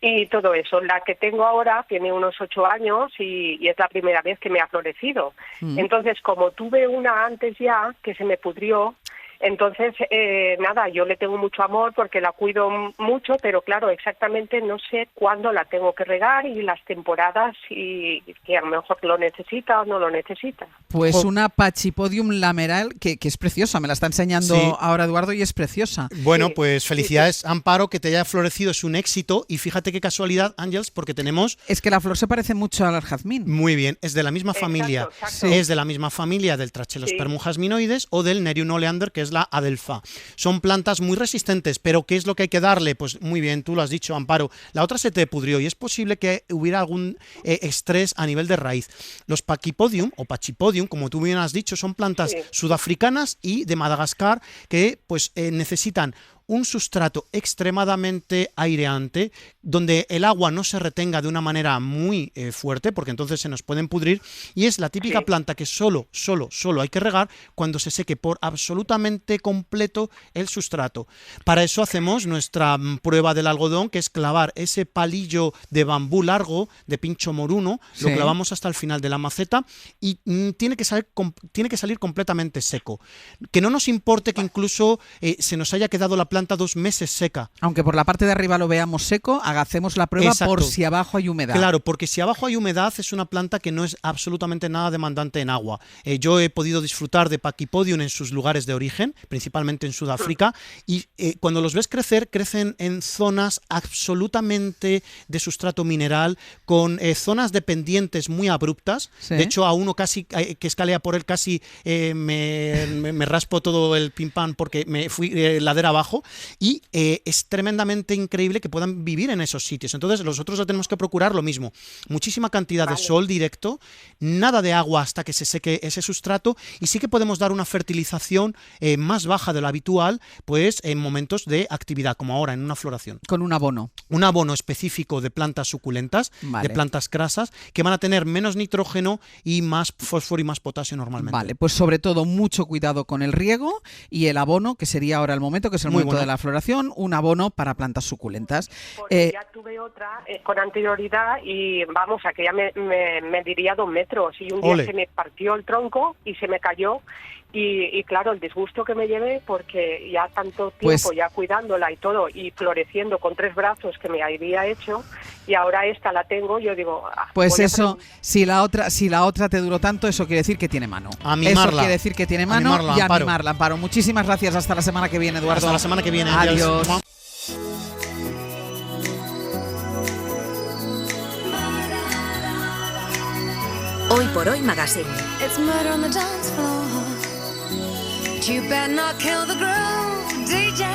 y todo eso. La que tengo ahora tiene unos 8 años y es la primera vez que me ha florecido. Entonces, como tuve una antes ya que se me pudrió, entonces, nada, yo le tengo mucho amor porque la cuido mucho, pero claro, exactamente no sé cuándo la tengo que regar y las temporadas y que a lo mejor lo necesita o no lo necesita. Pues una Pachypodium lamerai que es preciosa, me la está enseñando Sí. ahora Eduardo y es preciosa. Bueno, pues felicidades, Amparo, que te haya florecido, es un éxito. Y fíjate qué casualidad, Ángels, porque tenemos... Es que la flor se parece mucho al jazmín. Muy bien, es de la misma familia. exacto. Es de la misma familia del Trachelospermum jasminoides o del Nerium oleander, que es la adelfa. Son plantas muy resistentes, pero ¿qué es lo que hay que darle? Pues muy bien, tú lo has dicho, Amparo. La otra se te pudrió y es posible que hubiera algún estrés a nivel de raíz. Los Pachypodium o Pachypodium, como tú bien has dicho, son plantas sudafricanas y de Madagascar que pues necesitan un sustrato extremadamente aireante, donde el agua no se retenga de una manera muy fuerte, porque entonces se nos pueden pudrir, y es la típica planta que solo hay que regar cuando se seque por absolutamente completo el sustrato. Para eso hacemos nuestra prueba del algodón, que es clavar ese palillo de bambú largo, de pincho moruno, lo clavamos hasta el final de la maceta y tiene que salir completamente seco. Que no nos importe que incluso se nos haya quedado la planta 2 meses seca. Aunque por la parte de arriba lo veamos seco, hagamos la prueba. Exacto. Por si abajo hay humedad. Claro, porque si abajo hay humedad es una planta que no es absolutamente nada demandante en agua. Yo he podido disfrutar de Pachypodium en sus lugares de origen, principalmente en Sudáfrica, y cuando los ves crecer, crecen en zonas absolutamente de sustrato mineral, con zonas de pendientes muy abruptas. Sí. De hecho, a uno casi que escalea por él casi me raspo todo el pimpán porque me fui ladera abajo. Y es tremendamente increíble que puedan vivir en esos sitios. Entonces nosotros tenemos que procurar lo mismo. Muchísima cantidad de sol directo, nada de agua hasta que se seque ese sustrato, y sí que podemos dar una fertilización más baja de lo habitual, pues en momentos de actividad, como ahora en una floración. Con un abono. Un abono específico de plantas suculentas, Vale. de plantas grasas, que van a tener menos nitrógeno y más fósforo y más potasio normalmente. Vale, pues sobre todo mucho cuidado con el riego y el abono, que sería ahora el momento, que es el Muy momento bueno. de la floración, un abono para plantas suculentas. Porque ya tuve otra con anterioridad y vamos, a que ya me diría 2 metros y un día Ole. se me partió el tronco y se me cayó y claro, el disgusto que me llevé porque ya tanto tiempo Pues- ya cuidándola y todo y floreciendo con 3 brazos que me había hecho y ahora esta la tengo, yo digo... Pues voy a eso, si la otra te duró tanto, eso quiere decir que tiene mano. A mimarla. Eso quiere decir que tiene mano mimarla, y a Amparo. mimarla, Amparo. Muchísimas gracias. Hasta la semana que viene, Eduardo. Hasta la semana que viene. Adiós. Hoy por Hoy Magazine. It's murder on the dance floor. But you better not kill the groove, DJ.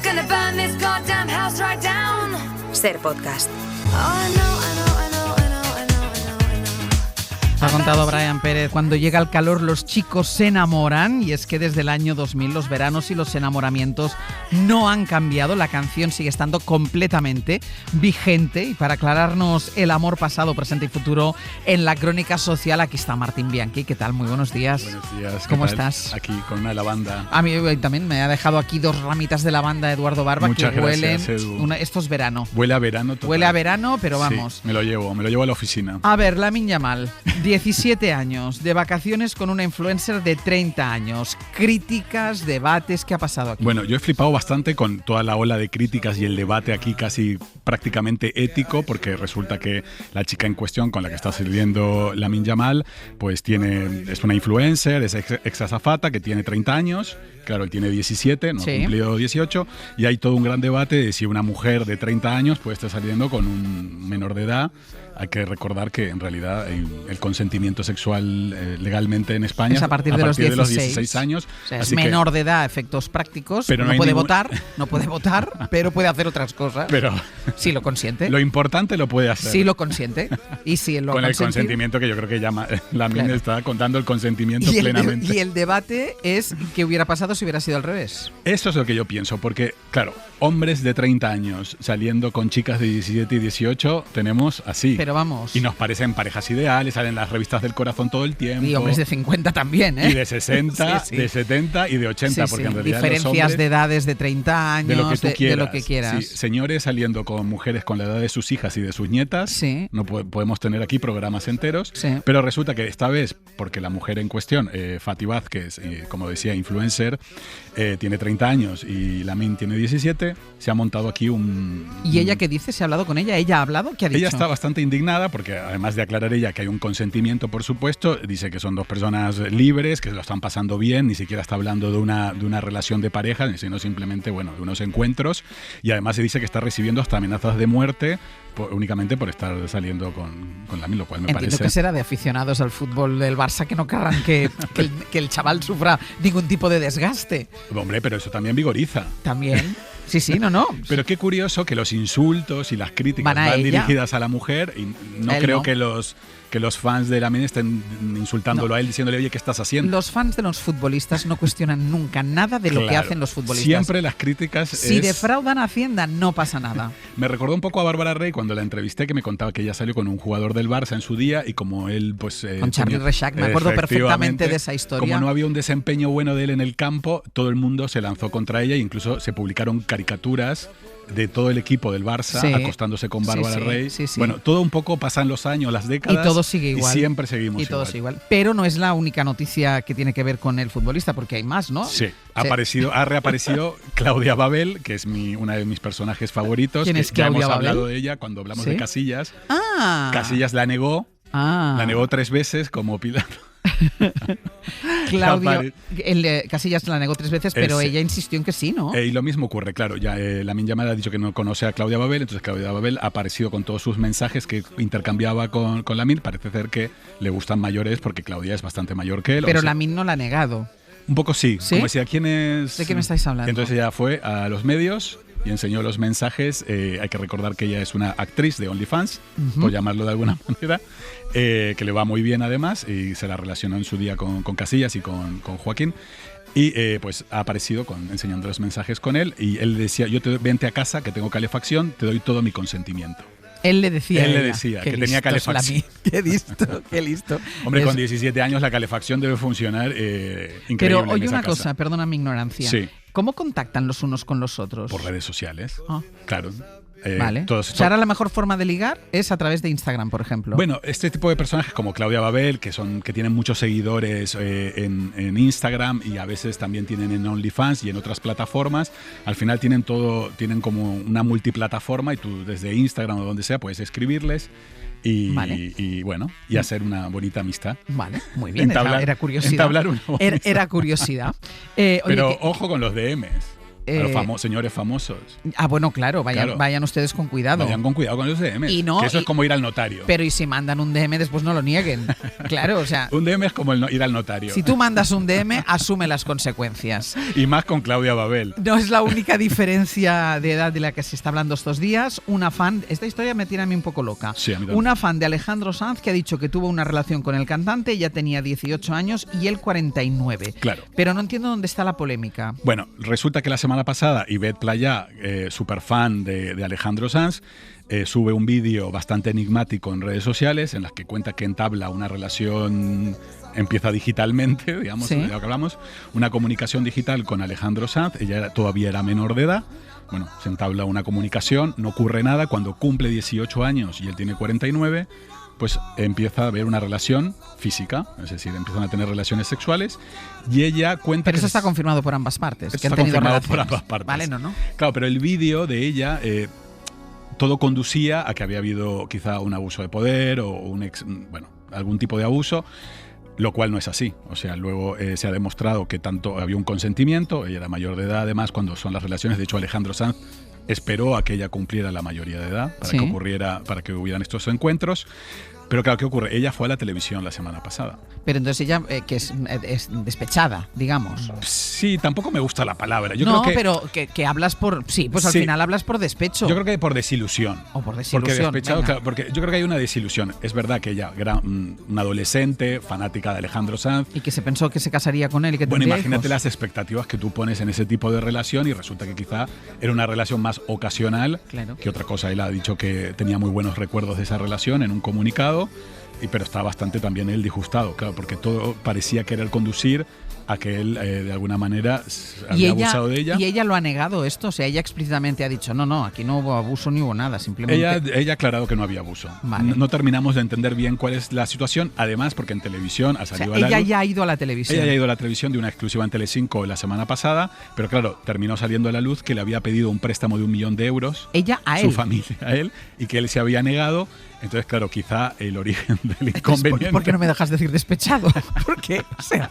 Gonna burn this goddamn house right down. Ser Podcast. Oh, I know, I know, I know, I know, I know, I know, I know. Nos ha contado Brian Pérez, cuando llega el calor los chicos se enamoran, y es que desde el año 2000 los veranos y los enamoramientos no han cambiado, la canción sigue estando completamente vigente, y para aclararnos el amor pasado, presente y futuro en la crónica social, aquí está Martín Bianchi. ¿Qué tal? Muy buenos días. Buenos días. ¿Cómo ¿Qué tal? estás? Aquí con una lavanda. A mí también me ha dejado aquí 2 ramitas de lavanda Eduardo Barba. Muchas que huelen. gracias, Edu. Esto es verano. Huele a verano total. Huele a verano, pero Sí, vamos. me lo llevo a la oficina. A ver, Lamine Yamal, 17 años, de vacaciones con una influencer de 30 años. Críticas, debates, ¿qué ha pasado aquí? Bueno, yo he flipado bastante con toda la ola de críticas y el debate aquí casi prácticamente ético, porque resulta que la chica en cuestión con la que está sirviendo Lamine Yamal, pues es una influencer, es ex azafata, que tiene 30 años. Claro, él tiene 17, no ha cumplido 18, y hay todo un gran debate de si una mujer de 30 años puede estar saliendo con un menor de edad. Hay que recordar que en realidad el consentimiento sexual legalmente en España es a partir de los 16 años. O sea, es así menor de edad, efectos prácticos, pero no puede votar, pero puede hacer otras cosas. Pero si lo consiente. Lo importante lo puede hacer. Si lo consiente. Y si él lo con el consentimiento, que yo creo que ya Lamine está contando el consentimiento plenamente. Y el debate es qué hubiera pasado si hubiera sido al revés. Eso es lo que yo pienso, porque, claro, hombres de 30 años saliendo con chicas de 17 y 18 tenemos así. Pero vamos. Y nos parecen parejas ideales, salen en las revistas del corazón todo el tiempo. Y hombres de 50 también, ¿eh? Y de 60, sí. De 70 y de 80, porque en realidad diferencias los hombres, de edades de 30 años, de lo que tú quieras. De lo que quieras. Sí, señores saliendo con mujeres con la edad de sus hijas y de sus nietas. Sí. No podemos tener aquí programas enteros. Sí. Pero resulta que esta vez, porque la mujer en cuestión, Fati Vázquez, como decía, influencer, tiene 30 años y Lamine tiene 17, se ha montado aquí un... ¿Y ella qué dice? ¿Se ha hablado con ella? ¿Ella ha hablado? ¿Qué ha dicho? Ella está bastante indignada porque, además de aclarar ella que hay un consentimiento, por supuesto, dice que son 2 personas libres, que se lo están pasando bien, ni siquiera está hablando de una relación de pareja, sino simplemente, bueno, de unos encuentros, y además se dice que está recibiendo hasta amenazas de muerte únicamente por estar saliendo con Lamine, lo cual me Entiendo parece... que será de aficionados al fútbol del Barça que no querrán que el chaval sufra ningún tipo de desgaste. Hombre, pero eso también vigoriza. También. Sí, no. Pero qué curioso que los insultos y las críticas van dirigidas a la mujer, y no creo que los fans de Lamine estén insultándolo a él, diciéndole, oye, ¿qué estás haciendo? Los fans de los futbolistas no cuestionan nunca nada de lo que hacen los futbolistas. Siempre las críticas Si defraudan a Hacienda, no pasa nada. Me recordó un poco a Bárbara Rey cuando la entrevisté, que me contaba que ella salió con un jugador del Barça en su día, y como él, pues... con Charlie Rexach, me acuerdo perfectamente de esa historia. Como no había un desempeño bueno de él en el campo, todo el mundo se lanzó contra ella, e incluso se publicaron caricaturas de todo el equipo del Barça acostándose con Bárbara Rey. Sí. Bueno, todo un poco pasan los años, las décadas. Y todo sigue igual. Y siempre seguimos igual. Y todo sigue igual. Pero no es la única noticia que tiene que ver con el futbolista, porque hay más, ¿no? Sí. Ha reaparecido Claudia Babel, que es una de mis personajes favoritos. ¿Quién es Claudia ya hemos Babel? hablado de ella cuando hablamos de Casillas. Ah. Casillas la negó. La negó 3 veces como Pilar. Claudio, Casillas la negó 3 veces, pero ella insistió en que sí, ¿no? Y lo mismo ocurre, claro. Ya Lamine Yamal ha dicho que no conoce a Claudia Babel, entonces Claudia Babel ha aparecido con todos sus mensajes que intercambiaba con Lamine. Parece ser que le gustan mayores, porque Claudia es bastante mayor que él. Pero Lamine no la ha negado. Un poco sí. Como decía, ¿quién es? ¿De qué me estáis hablando? Entonces ella fue a los medios y enseñó los mensajes. Hay que recordar que ella es una actriz de OnlyFans, por llamarlo de alguna manera, que le va muy bien además, y se la relacionó en su día con Casillas y con Joaquín. Y pues ha aparecido enseñando los mensajes con él, y él decía, vente a casa que tengo calefacción, te doy todo mi consentimiento. Él le decía que tenía calefacción. Qué listo. Hombre, con 17 años la calefacción debe funcionar increíble. Pero oye, en esa una casa. cosa, perdona mi ignorancia. Sí. ¿Cómo contactan los unos con los otros? Por redes sociales. Claro. Vale. O sea, ahora la mejor forma de ligar es a través de Instagram, por ejemplo. Bueno, este tipo de personajes como Claudia Babel, que tienen muchos seguidores en Instagram, y a veces también tienen en OnlyFans y en otras plataformas, al final tienen como una multiplataforma, y tú desde Instagram o donde sea puedes escribirles y hacer una bonita amistad. Vale, muy bien. Era curiosidad. Entablar una era curiosidad. Pero ojo con los DMs. A los señores famosos. Ah, bueno, claro, vayan ustedes con cuidado. Vayan con cuidado con los DMs. Y no, que eso es como ir al notario. Pero y si mandan un DM, después no lo nieguen. Claro, o sea... Un DM es como ir al notario. Si tú mandas un DM, asume las consecuencias. Y más con Claudia Babel. No es la única diferencia de edad de la que se está hablando estos días. Una fan... Esta historia me tiene a mí un poco loca. Sí, a mí también. Una fan de Alejandro Sanz que ha dicho que tuvo una relación con el cantante, ella tenía 18 años y él 49. Claro. Pero no entiendo dónde está la polémica. Bueno, resulta que la semana pasada Ivette Playá, super fan de Alejandro Sanz, sube un vídeo bastante enigmático en redes sociales en las que cuenta que entabla una relación, empieza digitalmente, digamos, Sí. de lo que hablamos, una comunicación digital con Alejandro Sanz. Ella todavía era menor de edad. Bueno, se entabla una comunicación, no ocurre nada. Cuando cumple 18 años y él tiene 49, pues empieza a haber una relación física, es decir, empiezan a tener relaciones sexuales y ella cuenta... Pero eso está confirmado por ambas partes, que han está tenido confirmado relaciones. por ambas partes. Vale, ¿no? Claro, pero el vídeo de ella... todo conducía a que había habido quizá un abuso de poder o algún tipo de abuso, lo cual no es así. O sea, luego se ha demostrado que tanto había un consentimiento, ella era mayor de edad además cuando son las relaciones. De hecho, Alejandro Sanz esperó a que ella cumpliera la mayoría de edad para que hubieran estos encuentros. Pero claro, ¿qué ocurre? Ella fue a la televisión la semana pasada. Pero entonces ella, que es despechada, digamos. Sí, tampoco me gusta la palabra. Yo no, creo que, pero que hablas por... Sí, pues al final hablas por despecho. Yo creo que por desilusión. O por desilusión, Porque despechado, venga. claro, porque yo creo que hay una desilusión. Es verdad que ella era una adolescente, fanática de Alejandro Sanz. Y que se pensó que se casaría con él y que Bueno, tendría imagínate hijos. las expectativas que tú pones en ese tipo de relación y resulta que quizá era una relación más ocasional que otra cosa. Él ha dicho que tenía muy buenos recuerdos de esa relación en un comunicado. Pero está bastante también él disgustado, claro, porque todo parecía querer conducir a que él de alguna manera había abusado de ella. Y ella lo ha negado esto, o sea, ella explícitamente ha dicho, no, aquí no hubo abuso ni hubo nada, simplemente... Ella ha aclarado que no había abuso. Vale. No terminamos de entender bien cuál es la situación, además porque en televisión ha salido O sea, a la ella luz. ya ha ido a la televisión. Ella ya ha ido a la televisión de una exclusiva en Telecinco la semana pasada, pero claro, terminó saliendo a la luz que le había pedido un préstamo de 1 millón de euros. Ella a él. Su familia a él, y que él se había negado. Entonces, claro, quizá el origen del inconveniente... ¿Por qué no me dejas decir despechado? ¿Por qué? O sea...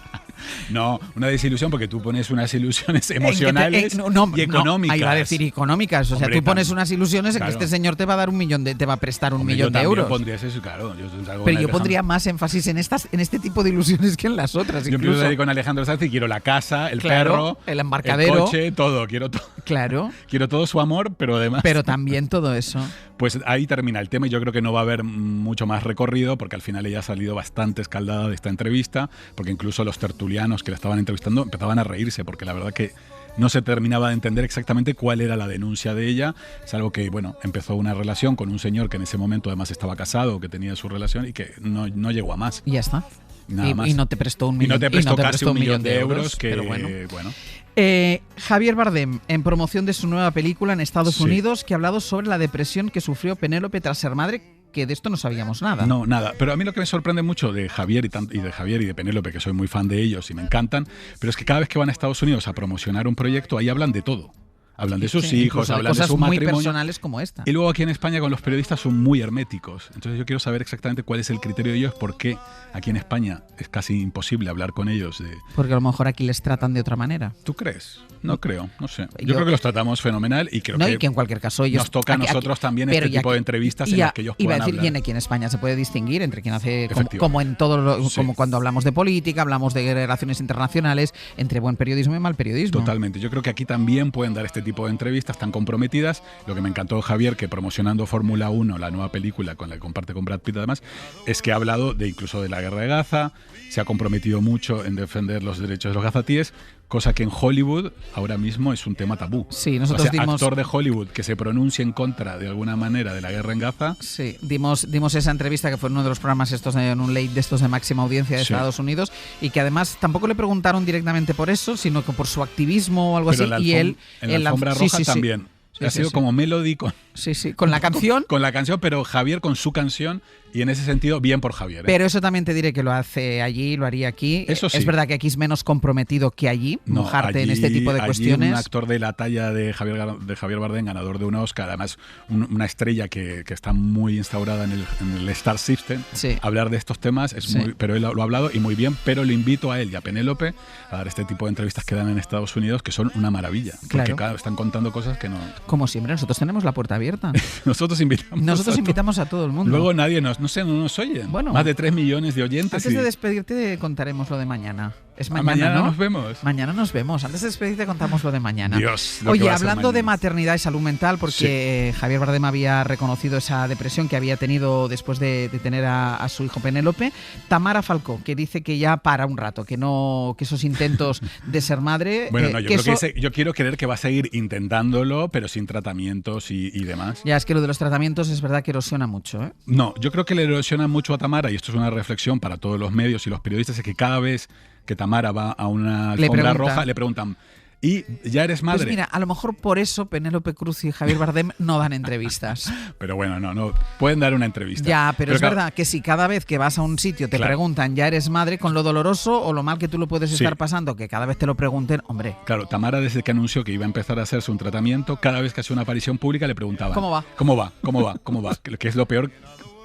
No, una desilusión porque tú pones unas ilusiones emocionales y económicas. No, iba a decir económicas. O sea, Hombre, tú pones unas ilusiones en claro. que este señor te va a dar te va a prestar un millón de yo euros. Pondrías eso, claro. Pero yo pondría más énfasis en este tipo de ilusiones que en las otras. Yo empiezo ahí con Alejandro Sanz y quiero la casa, el perro, el embarcadero, el coche, todo. Quiero todo. Claro. Quiero todo su amor, pero además... Pero también todo eso. Pues ahí termina el tema y yo creo que no va a haber mucho más recorrido porque al final ella ha salido bastante escaldada de esta entrevista, porque incluso los tertulianos que la estaban entrevistando empezaban a reírse porque la verdad que no se terminaba de entender exactamente cuál era la denuncia de ella, salvo que, bueno, empezó una relación con un señor que en ese momento además estaba casado, que tenía su relación y que no llegó a más. Y ya está. Nada más. Y no te prestó un millón, y no te prestó casi un un millón de euros, que pero bueno. bueno. Javier Bardem, en promoción de su nueva película en Estados Unidos, que ha hablado sobre la depresión que sufrió Penélope tras ser madre, que de esto no sabíamos nada. No, nada. Pero a mí lo que me sorprende mucho de Javier y de Penélope, que soy muy fan de ellos y me encantan, pero es que cada vez que van a Estados Unidos a promocionar un proyecto, ahí hablan de todo. Hablan de sus hijos, hablan de su matrimonio. Cosas muy personales como esta. Y luego aquí en España con los periodistas son muy herméticos. Entonces yo quiero saber exactamente cuál es el criterio de ellos, por qué aquí en España es casi imposible hablar con ellos. Porque a lo mejor aquí les tratan de otra manera. ¿Tú crees? No creo, no sé. Yo creo que los tratamos fenomenal y creo y que en cualquier caso ellos... nos toca a nosotros también este tipo de entrevistas en las que ellos puedan hablar. Y aquí en España se puede distinguir entre quien hace, como en todo, como cuando hablamos de política, hablamos de relaciones internacionales, entre buen periodismo y mal periodismo. Totalmente. Yo creo que aquí también pueden dar este tipo de entrevistas tan comprometidas. Lo que me encantó de Javier, que promocionando Fórmula 1, la nueva película con la que comparte con Brad Pitt además, es que ha hablado incluso de la guerra de Gaza, se ha comprometido mucho en defender los derechos de los gazatíes, cosa que en Hollywood ahora mismo es un tema tabú. Sí, nosotros actor de Hollywood que se pronuncie en contra de alguna manera de la guerra en Gaza. Sí, dimos esa entrevista que fue en uno de los programas en un late de estos de máxima audiencia de Estados Unidos, y que además tampoco le preguntaron directamente por eso, sino que por su activismo o algo pero así. Y él en la alfombra roja también. Ha sido como Melody Sí, sí, con la canción. Con la canción, pero Javier con su canción, y en ese sentido, bien por Javier. ¿eh? Pero eso también te diré que lo hace allí, lo haría aquí. Eso sí. Es verdad que aquí es menos comprometido que allí, mojarte en este tipo de allí cuestiones. Un actor de la talla de Javier Bardem, ganador de un Oscar, además una estrella que está muy instaurada en el Star System. Sí. Hablar de estos temas, pero él lo ha hablado y muy bien, pero lo invito a él y a Penélope a dar este tipo de entrevistas que dan en Estados Unidos, que son una maravilla. Porque Claro. están contando cosas que no... Como siempre, nosotros tenemos la puerta abierta. Nosotros invitamos a todo el mundo. Luego nadie no nos oye. Bueno, más de 3 millones de oyentes. Antes de despedirte contaremos lo de mañana. Es mañana, mañana ¿no? nos vemos. Mañana nos vemos. Antes de despedirte contamos lo de mañana. Dios, lo que Oye, va a ser hablando de mañana. maternidad y salud mental, porque Javier Bardem había reconocido esa depresión que había tenido después de tener a su hijo Penélope. Tamara Falcó, que dice que ya para un rato, que esos intentos de ser madre... Bueno, no, yo quiero creer que va a seguir intentándolo, pero sin tratamientos y demás. Ya, es que lo de los tratamientos es verdad que erosiona mucho, ¿eh? No, yo creo que le erosiona mucho a Tamara, y esto es una reflexión para todos los medios y los periodistas, es que cada vez que Tamara va a una alfombra roja le preguntan, ¿y ya eres madre? Pues mira, a lo mejor por eso Penélope Cruz y Javier Bardem no dan entrevistas. Pero bueno, no, pueden dar una entrevista. Ya, pero es claro, verdad que si cada vez que vas a un sitio te Claro. preguntan, ¿ya eres madre? Con lo doloroso o lo mal que tú lo puedes Sí. estar pasando, que cada vez te lo pregunten, hombre. Claro, Tamara, desde que anunció que iba a empezar a hacerse un tratamiento, cada vez que hacía una aparición pública le preguntaban ¿Cómo va? ¿Cómo va? ¿Cómo va? ¿Cómo va? Que es lo peor.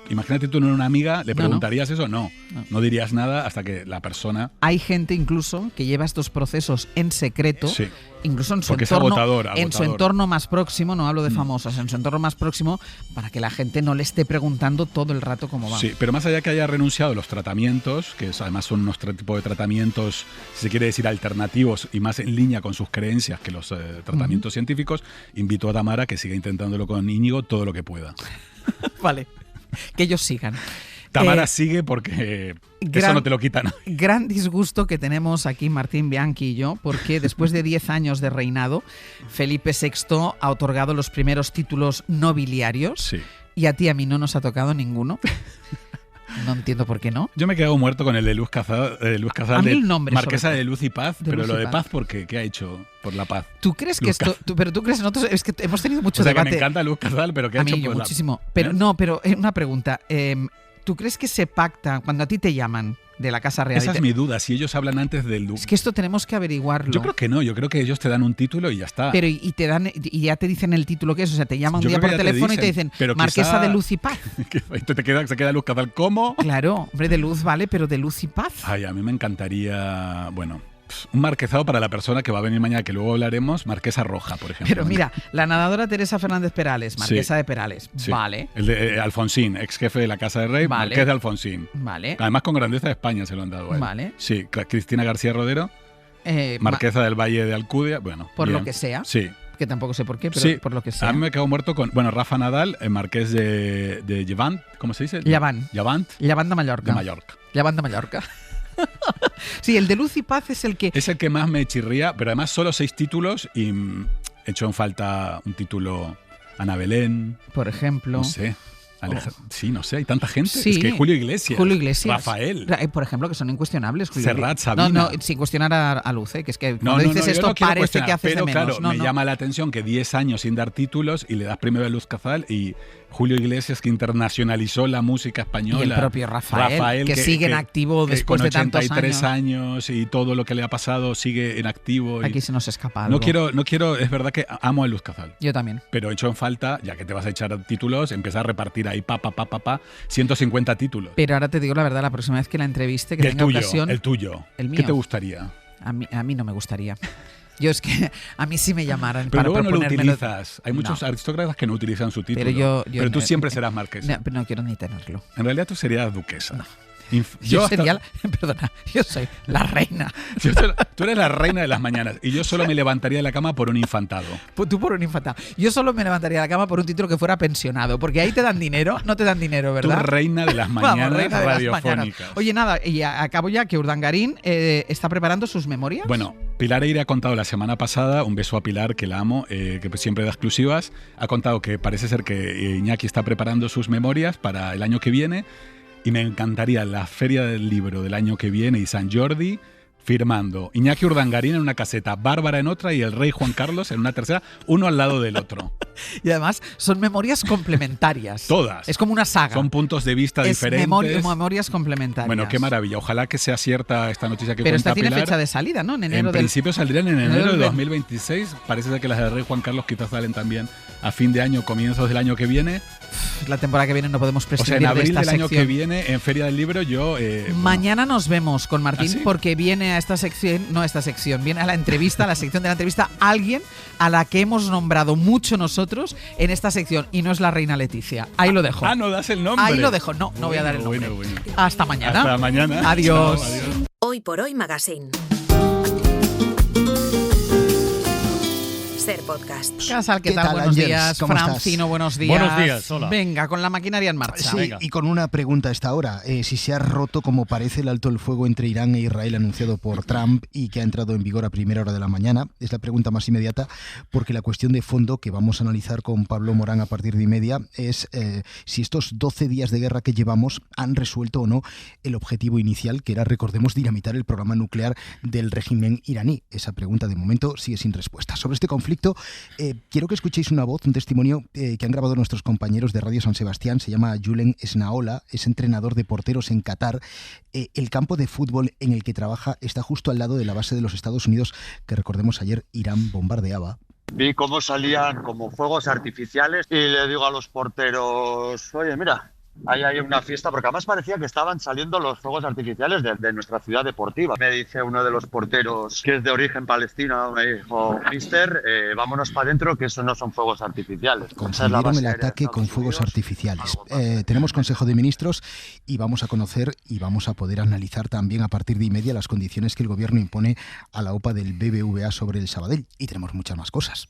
Imagínate tú en una amiga, ¿le preguntarías eso? No dirías nada hasta que la persona... Hay gente incluso que lleva estos procesos en secreto, Sí. incluso en su Porque es entorno, agotador. en su entorno más próximo, no hablo de famosas, en su entorno más próximo, para que la gente no le esté preguntando todo el rato cómo va. Sí, pero más allá que haya renunciado a los tratamientos, que además son unos tipo de tratamientos, si se quiere decir, alternativos y más en línea con sus creencias que los tratamientos científicos, invito a Tamara que siga intentándolo con Íñigo todo lo que pueda. Vale, que ellos sigan. Tamara sigue porque eso no te lo quitan. Gran disgusto que tenemos aquí Martín Bianchi y yo, porque después de 10 años de reinado, Felipe VI ha otorgado los primeros títulos nobiliarios. Sí. Y a ti y a mí no nos ha tocado ninguno. No entiendo por qué no. Yo me he quedado muerto con el de Luz Casal, A mí de el nombre, Marquesa sobre de Luz y Paz, de pero Luz lo y de Paz. Paz, ¿por qué? ¿Qué ha hecho por la paz? ¿Tú crees que Luz esto... pero tú crees nosotros... Es que hemos tenido mucho O sea, debate. que me encanta Luz Casal, pero ¿qué ha A mí hecho yo por muchísimo. la... Pero no, pero una pregunta. ¿Tú crees que se pacta cuando a ti te llaman de la Casa Real? Esa es mi duda, si ellos hablan antes del... Es que esto tenemos que averiguarlo. Yo creo que no, yo creo que ellos te dan un título y ya está. Pero y te dan y ya te dicen el título que es, o sea, te llaman un Yo día creo por que ya te teléfono y te dicen, dicen pero Marquesa quizá- de Luz y Paz. Se queda Luz Casal ¿cómo? Claro, hombre, de luz vale, pero de luz y paz. Ay, a mí me encantaría, bueno, un marquesado para la persona que va a venir mañana, que luego hablaremos, Marquesa Roja, por ejemplo. Pero mira, la nadadora Teresa Fernández Perales, Marquesa de Perales, Sí. vale. El de Alfonsín, ex jefe de la Casa de Rey, Vale. Marqués de Alfonsín. Vale. Además con grandeza de España se lo han dado a él. Vale. Sí, Cristina García Rodero, Eh, Marquesa del Valle de Alcudia, bueno. Por bien. lo que sea. Sí. Que tampoco sé por qué, pero Sí, por lo que sea. a mí me quedo muerto con, bueno, Rafa Nadal, Marqués de Llevant, ¿cómo se dice? Llavant. Llavant. Llavant de Mallorca. De Mallorca. Llavant de Mallorca. Sí, el de Luz y Paz es el que... Es el que más me chirría, pero además solo 6 títulos y he hecho en falta un título Ana Belén. Por ejemplo. No sé. Sí, no sé, hay tanta gente. Sí, es que Julio Iglesias. Julio Iglesias. Rafael. Por ejemplo, que son incuestionables. Julio Serrat, Iglesias. Sabina. No, sin cuestionar a Luz, que es que cuando dices yo esto no quiero parece cuestionar, que haces pero de menos. claro, No, me no. llama la atención que 10 años sin dar títulos y le das primero a Luz Casal y Julio Iglesias, que internacionalizó la música española. Y el propio Rafael, que sigue en activo después de tantos con 83 años y todo lo que le ha pasado sigue en activo. Aquí se nos escapa algo. No quiero, es verdad que amo a Luz Casal. Yo también. Pero he hecho en falta, ya que te vas a echar títulos, empieza a repartir ahí 150 títulos. Pero ahora te digo la verdad, la próxima vez que la entreviste, que Y el tenga tuyo, ocasión... el tuyo. El mío. ¿Qué te gustaría? A mí no me gustaría. Yo es que a mí sí me llamaran Pero para luego no lo proponérmelo. utilizas. Hay muchos aristócratas que no utilizan su título. Pero pero tú siempre serás marquesa. No, pero no quiero ni tenerlo. En realidad tú serías duquesa. Yo sería, perdona, yo soy la reina. Tú eres la reina de las mañanas y yo solo me levantaría de la cama por un infantado. Tú por un infantado. Yo solo me levantaría de la cama por un título que fuera pensionado, porque ahí te dan dinero, no te dan dinero, ¿verdad? Tú reina de las mañanas Vamos, reina de las radiofónicas. mañanas. Oye, nada, y acabo ya que Urdangarín está preparando sus memorias. Bueno, Pilar Eire ha contado la semana pasada, un beso a Pilar, que la amo, que siempre da exclusivas, ha contado que parece ser que Iñaki está preparando sus memorias para el año que viene y me encantaría la Feria del Libro del año que viene y San Jordi firmando Iñaki Urdangarín en una caseta, Bárbara en otra y el rey Juan Carlos en una tercera, uno al lado del otro. Y además son memorias complementarias. Todas. Es como una saga. Son puntos de vista diferentes. Memorias complementarias. Bueno, qué maravilla. Ojalá que sea cierta esta noticia que Pero cuenta esta tiene Pilar. fecha de salida, ¿no? En principio saldrían en enero de 2026. Parece ser que las del rey Juan Carlos quizás salen también a fin de año, comienzos del año que viene. La temporada que viene no podemos prescindir en abril de esta del año sección. que viene, en Feria del Libro, yo... Mañana nos vemos con Martín. ¿Ah, sí? Porque viene a esta sección, viene a la entrevista, a la sección de la entrevista, alguien a la que hemos nombrado mucho nosotros en esta sección, y no es la reina Leticia. Ahí lo dejo. Ah, no das el nombre. Ahí lo dejo. No voy a dar el nombre. Bueno. Hasta mañana. Hasta mañana. Adiós. Chao, adiós. Hoy por Hoy Magazine. Ser podcast. Casal, ¿qué tal? Buenos Ángels? días. ¿Cómo Francino, estás? buenos días. Buenos días, hola. Venga, con la maquinaria en marcha. Sí, Venga. y con una pregunta a esta hora. Si se ha roto, como parece, el alto el fuego entre Irán e Israel anunciado por Trump y que ha entrado en vigor a primera hora de la mañana. Es la pregunta más inmediata, porque la cuestión de fondo que vamos a analizar con Pablo Morán a partir de 1:30 es si estos 12 días de guerra que llevamos han resuelto o no el objetivo inicial, que era, recordemos, dinamitar el programa nuclear del régimen iraní. Esa pregunta de momento sigue sin respuesta. Sobre este conflicto, quiero que escuchéis una voz, un testimonio que han grabado nuestros compañeros de Radio San Sebastián. Se llama Julen Esnaola, es entrenador de porteros en Qatar. El campo de fútbol en el que trabaja está justo al lado de la base de los Estados Unidos, que recordemos ayer Irán bombardeaba. Vi cómo salían como fuegos artificiales y le digo a los porteros, oye, mira, ahí hay una fiesta, porque además parecía que estaban saliendo los fuegos artificiales de nuestra ciudad deportiva. Me dice uno de los porteros, que es de origen palestino, me dijo, mister, vámonos para adentro, que eso no son fuegos artificiales. Confundieron el ataque con fuegos artificiales. Tenemos Consejo de Ministros y vamos a conocer y vamos a poder analizar también a partir de 1:30 las condiciones que el gobierno impone a la OPA del BBVA sobre el Sabadell. Y tenemos muchas más cosas.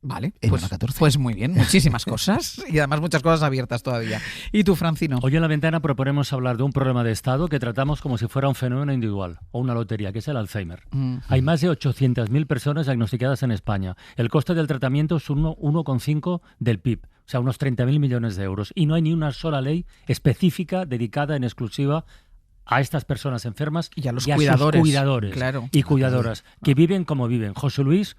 Vale, En pues, Hora 14. pues muy bien, muchísimas cosas y además muchas cosas abiertas todavía. ¿Y tú, Francino? Hoy en La Ventana proponemos hablar de un problema de Estado que tratamos como si fuera un fenómeno individual o una lotería, que es el Alzheimer. Hay más de 800.000 personas diagnosticadas en España. El coste del tratamiento es 1,5 del PIB, o sea, unos 30.000 millones de euros. Y no hay ni una sola ley específica dedicada en exclusiva a estas personas enfermas y a los cuidadores, sus cuidadores, claro, y cuidadoras, que viven como viven. José Luis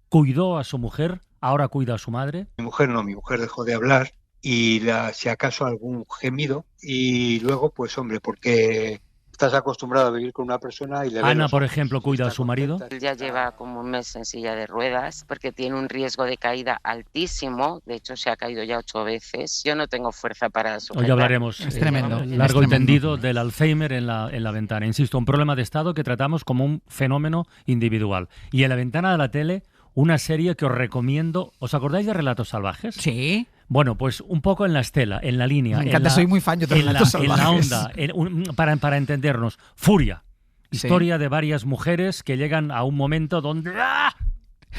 cuidó a su mujer, ahora cuida a su madre. Mi mujer dejó de hablar y si acaso algún gemido, y luego pues hombre, porque estás acostumbrado a vivir con una persona y le ves Ana, los por ojos ejemplo, cuida a su marido. Él ya lleva como un mes en silla de ruedas porque tiene un riesgo de caída altísimo. De hecho, se ha caído ya 8 veces. Yo no tengo fuerza para sujetar. Hoy hablaremos Es tremendo, largo es y tendido del Alzheimer en la ventana. Insisto, un problema de Estado que tratamos como un fenómeno individual. Y en La Ventana de la Tele, una serie que os recomiendo. ¿Os acordáis de Relatos Salvajes? Sí. Bueno, pues un poco en la estela, en la línea. Me encanta, soy muy fan yo de Relatos Salvajes. En la onda, para entendernos. Furia. Sí. Historia de varias mujeres que llegan a un momento donde... ¡ah!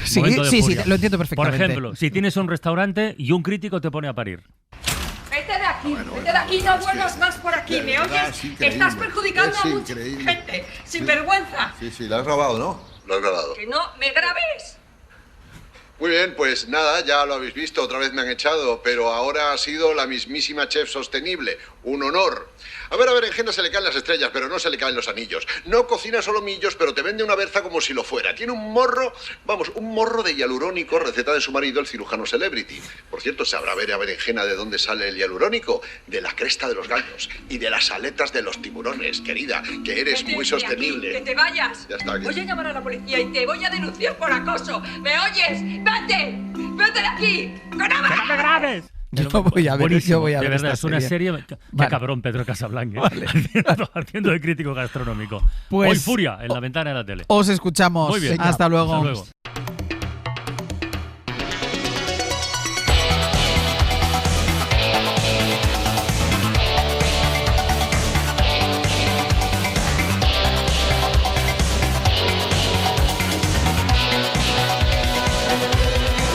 Sí, Momento de sí, furia. lo entiendo perfectamente. Por ejemplo, si tienes un restaurante y un crítico te pone a parir. Vete de aquí, vete de aquí, no vuelvas más por aquí, ¿me oyes? Estás perjudicando a mucha gente, sin vergüenza. Sí, lo has grabado, ¿no? Lo has grabado. Que no me grabes. Muy bien, pues nada, ya lo habéis visto, otra vez me han echado, pero ahora ha sido la mismísima chef sostenible, un honor. A berenjena se le caen las estrellas, pero no se le caen los anillos. No cocina solomillos, pero te vende una berza como si lo fuera. Tiene un morro, un morro de hialurónico, receta de su marido, el cirujano Celebrity. Por cierto, ¿sabrá berenjena de dónde sale el hialurónico? De la cresta de los gallos y de las aletas de los tiburones, querida, que eres Vete muy de sostenible. aquí, que te vayas. Ya está, Voy a llamar a la policía y te voy a denunciar por acoso. ¿Me oyes? ¡Vete! ¡Vete de aquí! ¡Que no me grabes! Yo voy a ver, Buenísimo, yo voy a ver de verdad, esta es una serie. serie... Qué Vale. cabrón Pedro Casablanca, Vale. haciendo de crítico gastronómico. Pues- Hoy Furia, en La Ventana de la Tele. Os escuchamos. Muy bien. Hasta luego. Hasta luego.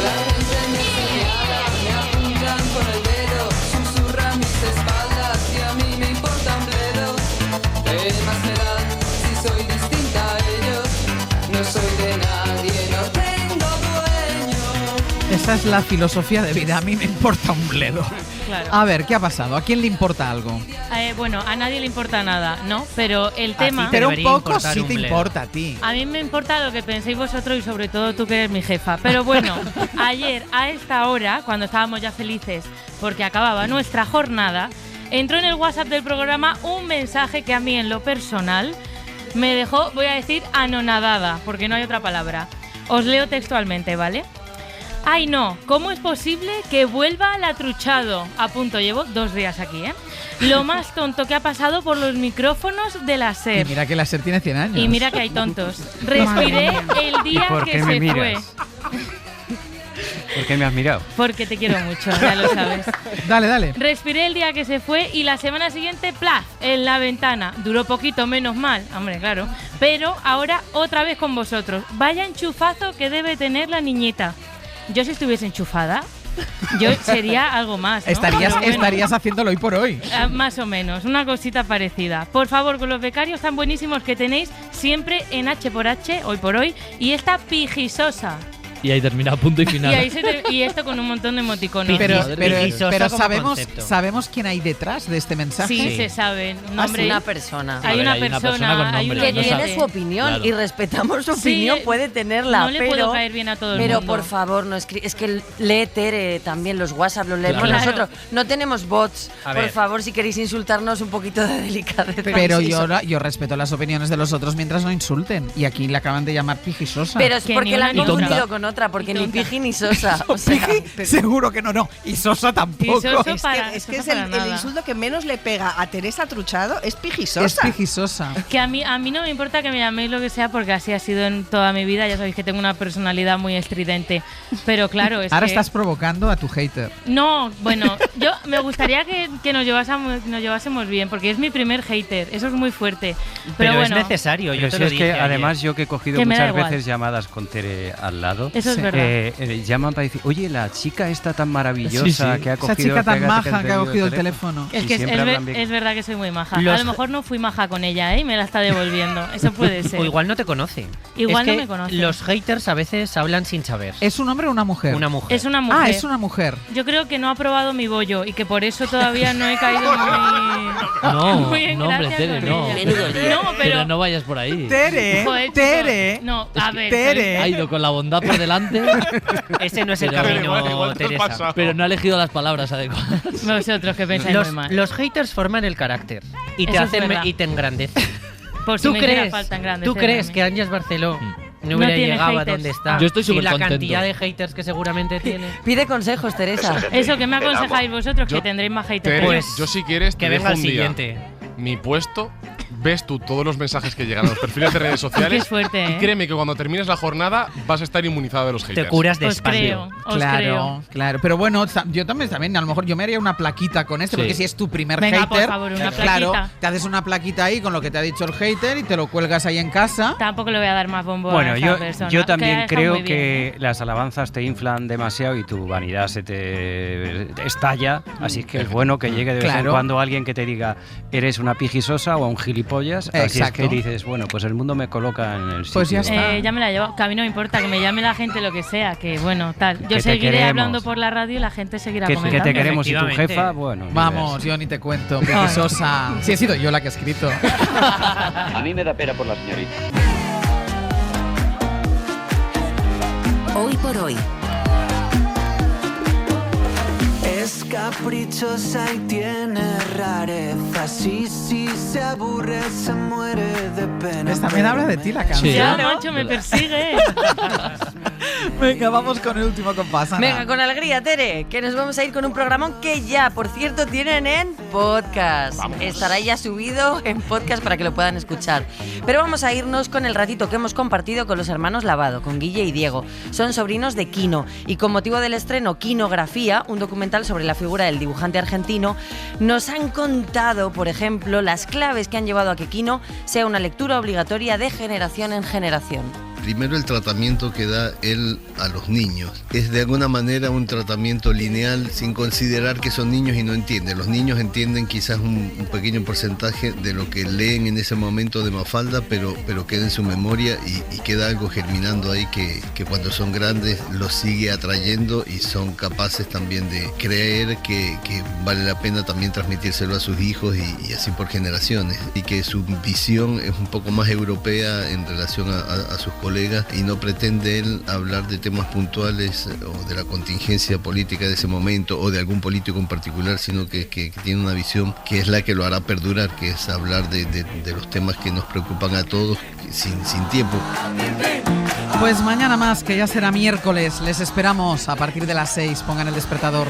La gente me señala, me apuntan con el dedo, susurran mis espaldas y a mí me importa un bledo. ¿Qué más me da si soy distinta a ellos? No soy de nadie, no tengo dueño. Esa es la filosofía de vida. A mí me importa un bledo. Claro. A ver, ¿qué ha pasado? ¿A quién le importa algo? Bueno, a nadie le importa nada, ¿no? Pero el tema... Pero un poco sí te importa a ti. A mí me importa lo que penséis vosotros y sobre todo tú que eres mi jefa. Pero bueno, ayer a esta hora, cuando estábamos ya felices porque acababa nuestra jornada, entró en el WhatsApp del programa un mensaje que a mí en lo personal me dejó, voy a decir, anonadada, porque no hay otra palabra. Os leo textualmente, ¿vale? Ay no, ¿cómo es posible que vuelva al atruchado? A punto, llevo 2 días aquí, ¿eh? Lo más tonto que ha pasado por los micrófonos de la SER. Y mira que la SER tiene 100 años. Y mira que hay tontos. Respiré el día que se fue. ¿Por qué me has mirado? Porque te quiero mucho, ya lo sabes. Dale. Respiré el día que se fue y la semana siguiente, ¡plaf!, en la ventana. Duró poquito, menos mal, hombre, claro. Pero ahora otra vez con vosotros. Vaya enchufazo que debe tener la niñita. Yo si estuviese enchufada, yo sería algo más, ¿no? Estarías haciéndolo hoy por hoy. Más o menos, una cosita parecida. Por favor, con los becarios tan buenísimos que tenéis siempre en H por H, hoy por hoy, y esta pijisosa. Y ahí termina, punto y final. Y esto con un montón de emoticonos. Pero sabemos quién hay detrás de este mensaje. Sí, se sabe. Nombre, una persona. Hay una persona que tiene su opinión, claro. Y respetamos su opinión, puede tenerla. No le puedo caer bien a todo el mundo. Pero por favor, no es que lee Tere también los WhatsApp, los leemos nosotros. No tenemos bots. Por favor, si queréis insultarnos, un poquito de delicadeza. Pero yo respeto las opiniones de los otros mientras no insulten. Y aquí le acaban de llamar pijisosa. Pero es porque la han confundido con otra, porque ni Piji ni Sosa. O sea, seguro que no. Y Sosa tampoco. Es que es el insulto que menos le pega a Teresa Truchado, es pijisosa. Es pijisosa. Que a mí no me importa que me llaméis lo que sea, porque así ha sido en toda mi vida. Ya sabéis que tengo una personalidad muy estridente. Pero claro, ahora estás provocando a tu hater. No, bueno, yo me gustaría que nos llevásemos bien, porque es mi primer hater. Eso es muy fuerte. Pero bueno, es necesario. Yo te lo dije además, yo que he cogido muchas veces llamadas con Tere al lado. Eso es verdad. Llaman para decir, oye, la chica esta tan maravillosa que ha cogido... Esa chica tan maja que ha cogido el teléfono. Es que es verdad que soy muy maja. A lo mejor no fui maja con ella, y me la está devolviendo. Eso puede ser. O igual no te conoce. Igual no me conoce. Los haters a veces hablan sin saber. ¿Es un hombre o una mujer? Una mujer. Es una mujer. Ah, es una mujer. Yo creo que no ha probado mi bollo y que por eso todavía no he caído muy en hombre, Tere, no. Pero no vayas por ahí. Tere. No, a ver. Tere. Ha ido con la bondad por delante. Ese no es el camino, Teresa. Pero no ha elegido las palabras adecuadas. Vosotros que pensáis muy mal. Los haters forman el carácter y te hacen y te engrandecen. Por si me hiciera falta engrandecer. ¿Tú crees que Ángeles Barceló no hubiera llegado a donde está? Yo estoy súper contento. Y la cantidad de haters que seguramente tiene. Pide consejos, Teresa. Eso, ¿qué me aconsejáis vosotros? Que tendréis más haters. Pues yo si quieres que venga el siguiente. Mi puesto, ves tú todos los mensajes que llegan a los perfiles de redes sociales. Qué fuerte, y créeme que cuando termines la jornada vas a estar inmunizado de los haters. Te curas de espacio. Claro. Pero bueno, yo también, a lo mejor yo me haría una plaquita con porque si es tu primer hater, por favor, una plaquita. Te haces una plaquita ahí con lo que te ha dicho el hater y te lo cuelgas ahí en casa. Tampoco le voy a dar más bombo a esa persona. Yo también creo que las alabanzas te inflan demasiado y tu vanidad se te estalla, así que es bueno que llegue de vez en cuando alguien que te diga eres una pijisosa o un gilipollas. Así es que dices, bueno, pues el mundo me coloca en el sitio. Pues ya está. Ya me la llevo. Que a mí no me importa, que me llame la gente lo que sea, que bueno, tal. Yo seguiré hablando por la radio y la gente seguirá comentando. Que te queremos y tu jefa, bueno. Vamos, yo ni te cuento, pijisosa. Sí, he sido yo la que he escrito. A mí me da pena por la señorita. Hoy por hoy. Es caprichosa y tiene rarezas y si se aburre se muere de pena. También habla de ti la canción. Ya, macho, me persigue. Venga, vamos con el último compás, Ana. Venga, con alegría, Tere, que nos vamos a ir con un programón que ya, por cierto, tienen en podcast. Estará ya subido en podcast para que lo puedan escuchar. Pero vamos a irnos con el ratito que hemos compartido con los hermanos Lavado, con Guille y Diego. Son sobrinos de Quino y con motivo del estreno Quinografía, un documental sobre la figura del dibujante argentino, nos han contado, por ejemplo, las claves que han llevado a que Quino sea una lectura obligatoria de generación en generación. Primero, el tratamiento que da él a los niños. Es de alguna manera un tratamiento lineal sin considerar que son niños y no entienden. Los niños entienden quizás un pequeño porcentaje de lo que leen en ese momento de Mafalda, pero queda en su memoria y queda algo germinando ahí que cuando son grandes los sigue atrayendo y son capaces también de creer que vale la pena también transmitírselo a sus hijos y así por generaciones. Y que su visión es un poco más europea en relación a sus colegas y no pretende él hablar de temas puntuales o de la contingencia política de ese momento o de algún político en particular, sino que tiene una visión que es la que lo hará perdurar, que es hablar de los temas que nos preocupan a todos sin tiempo. Pues mañana más, que ya será miércoles, les esperamos a partir de las 6. Pongan el despertador.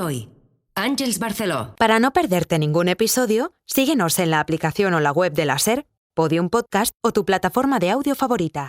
Hoy, Àngels Barceló. Para no perderte ningún episodio, síguenos en la aplicación o la web de la SER, Podium Podcast o tu plataforma de audio favorita.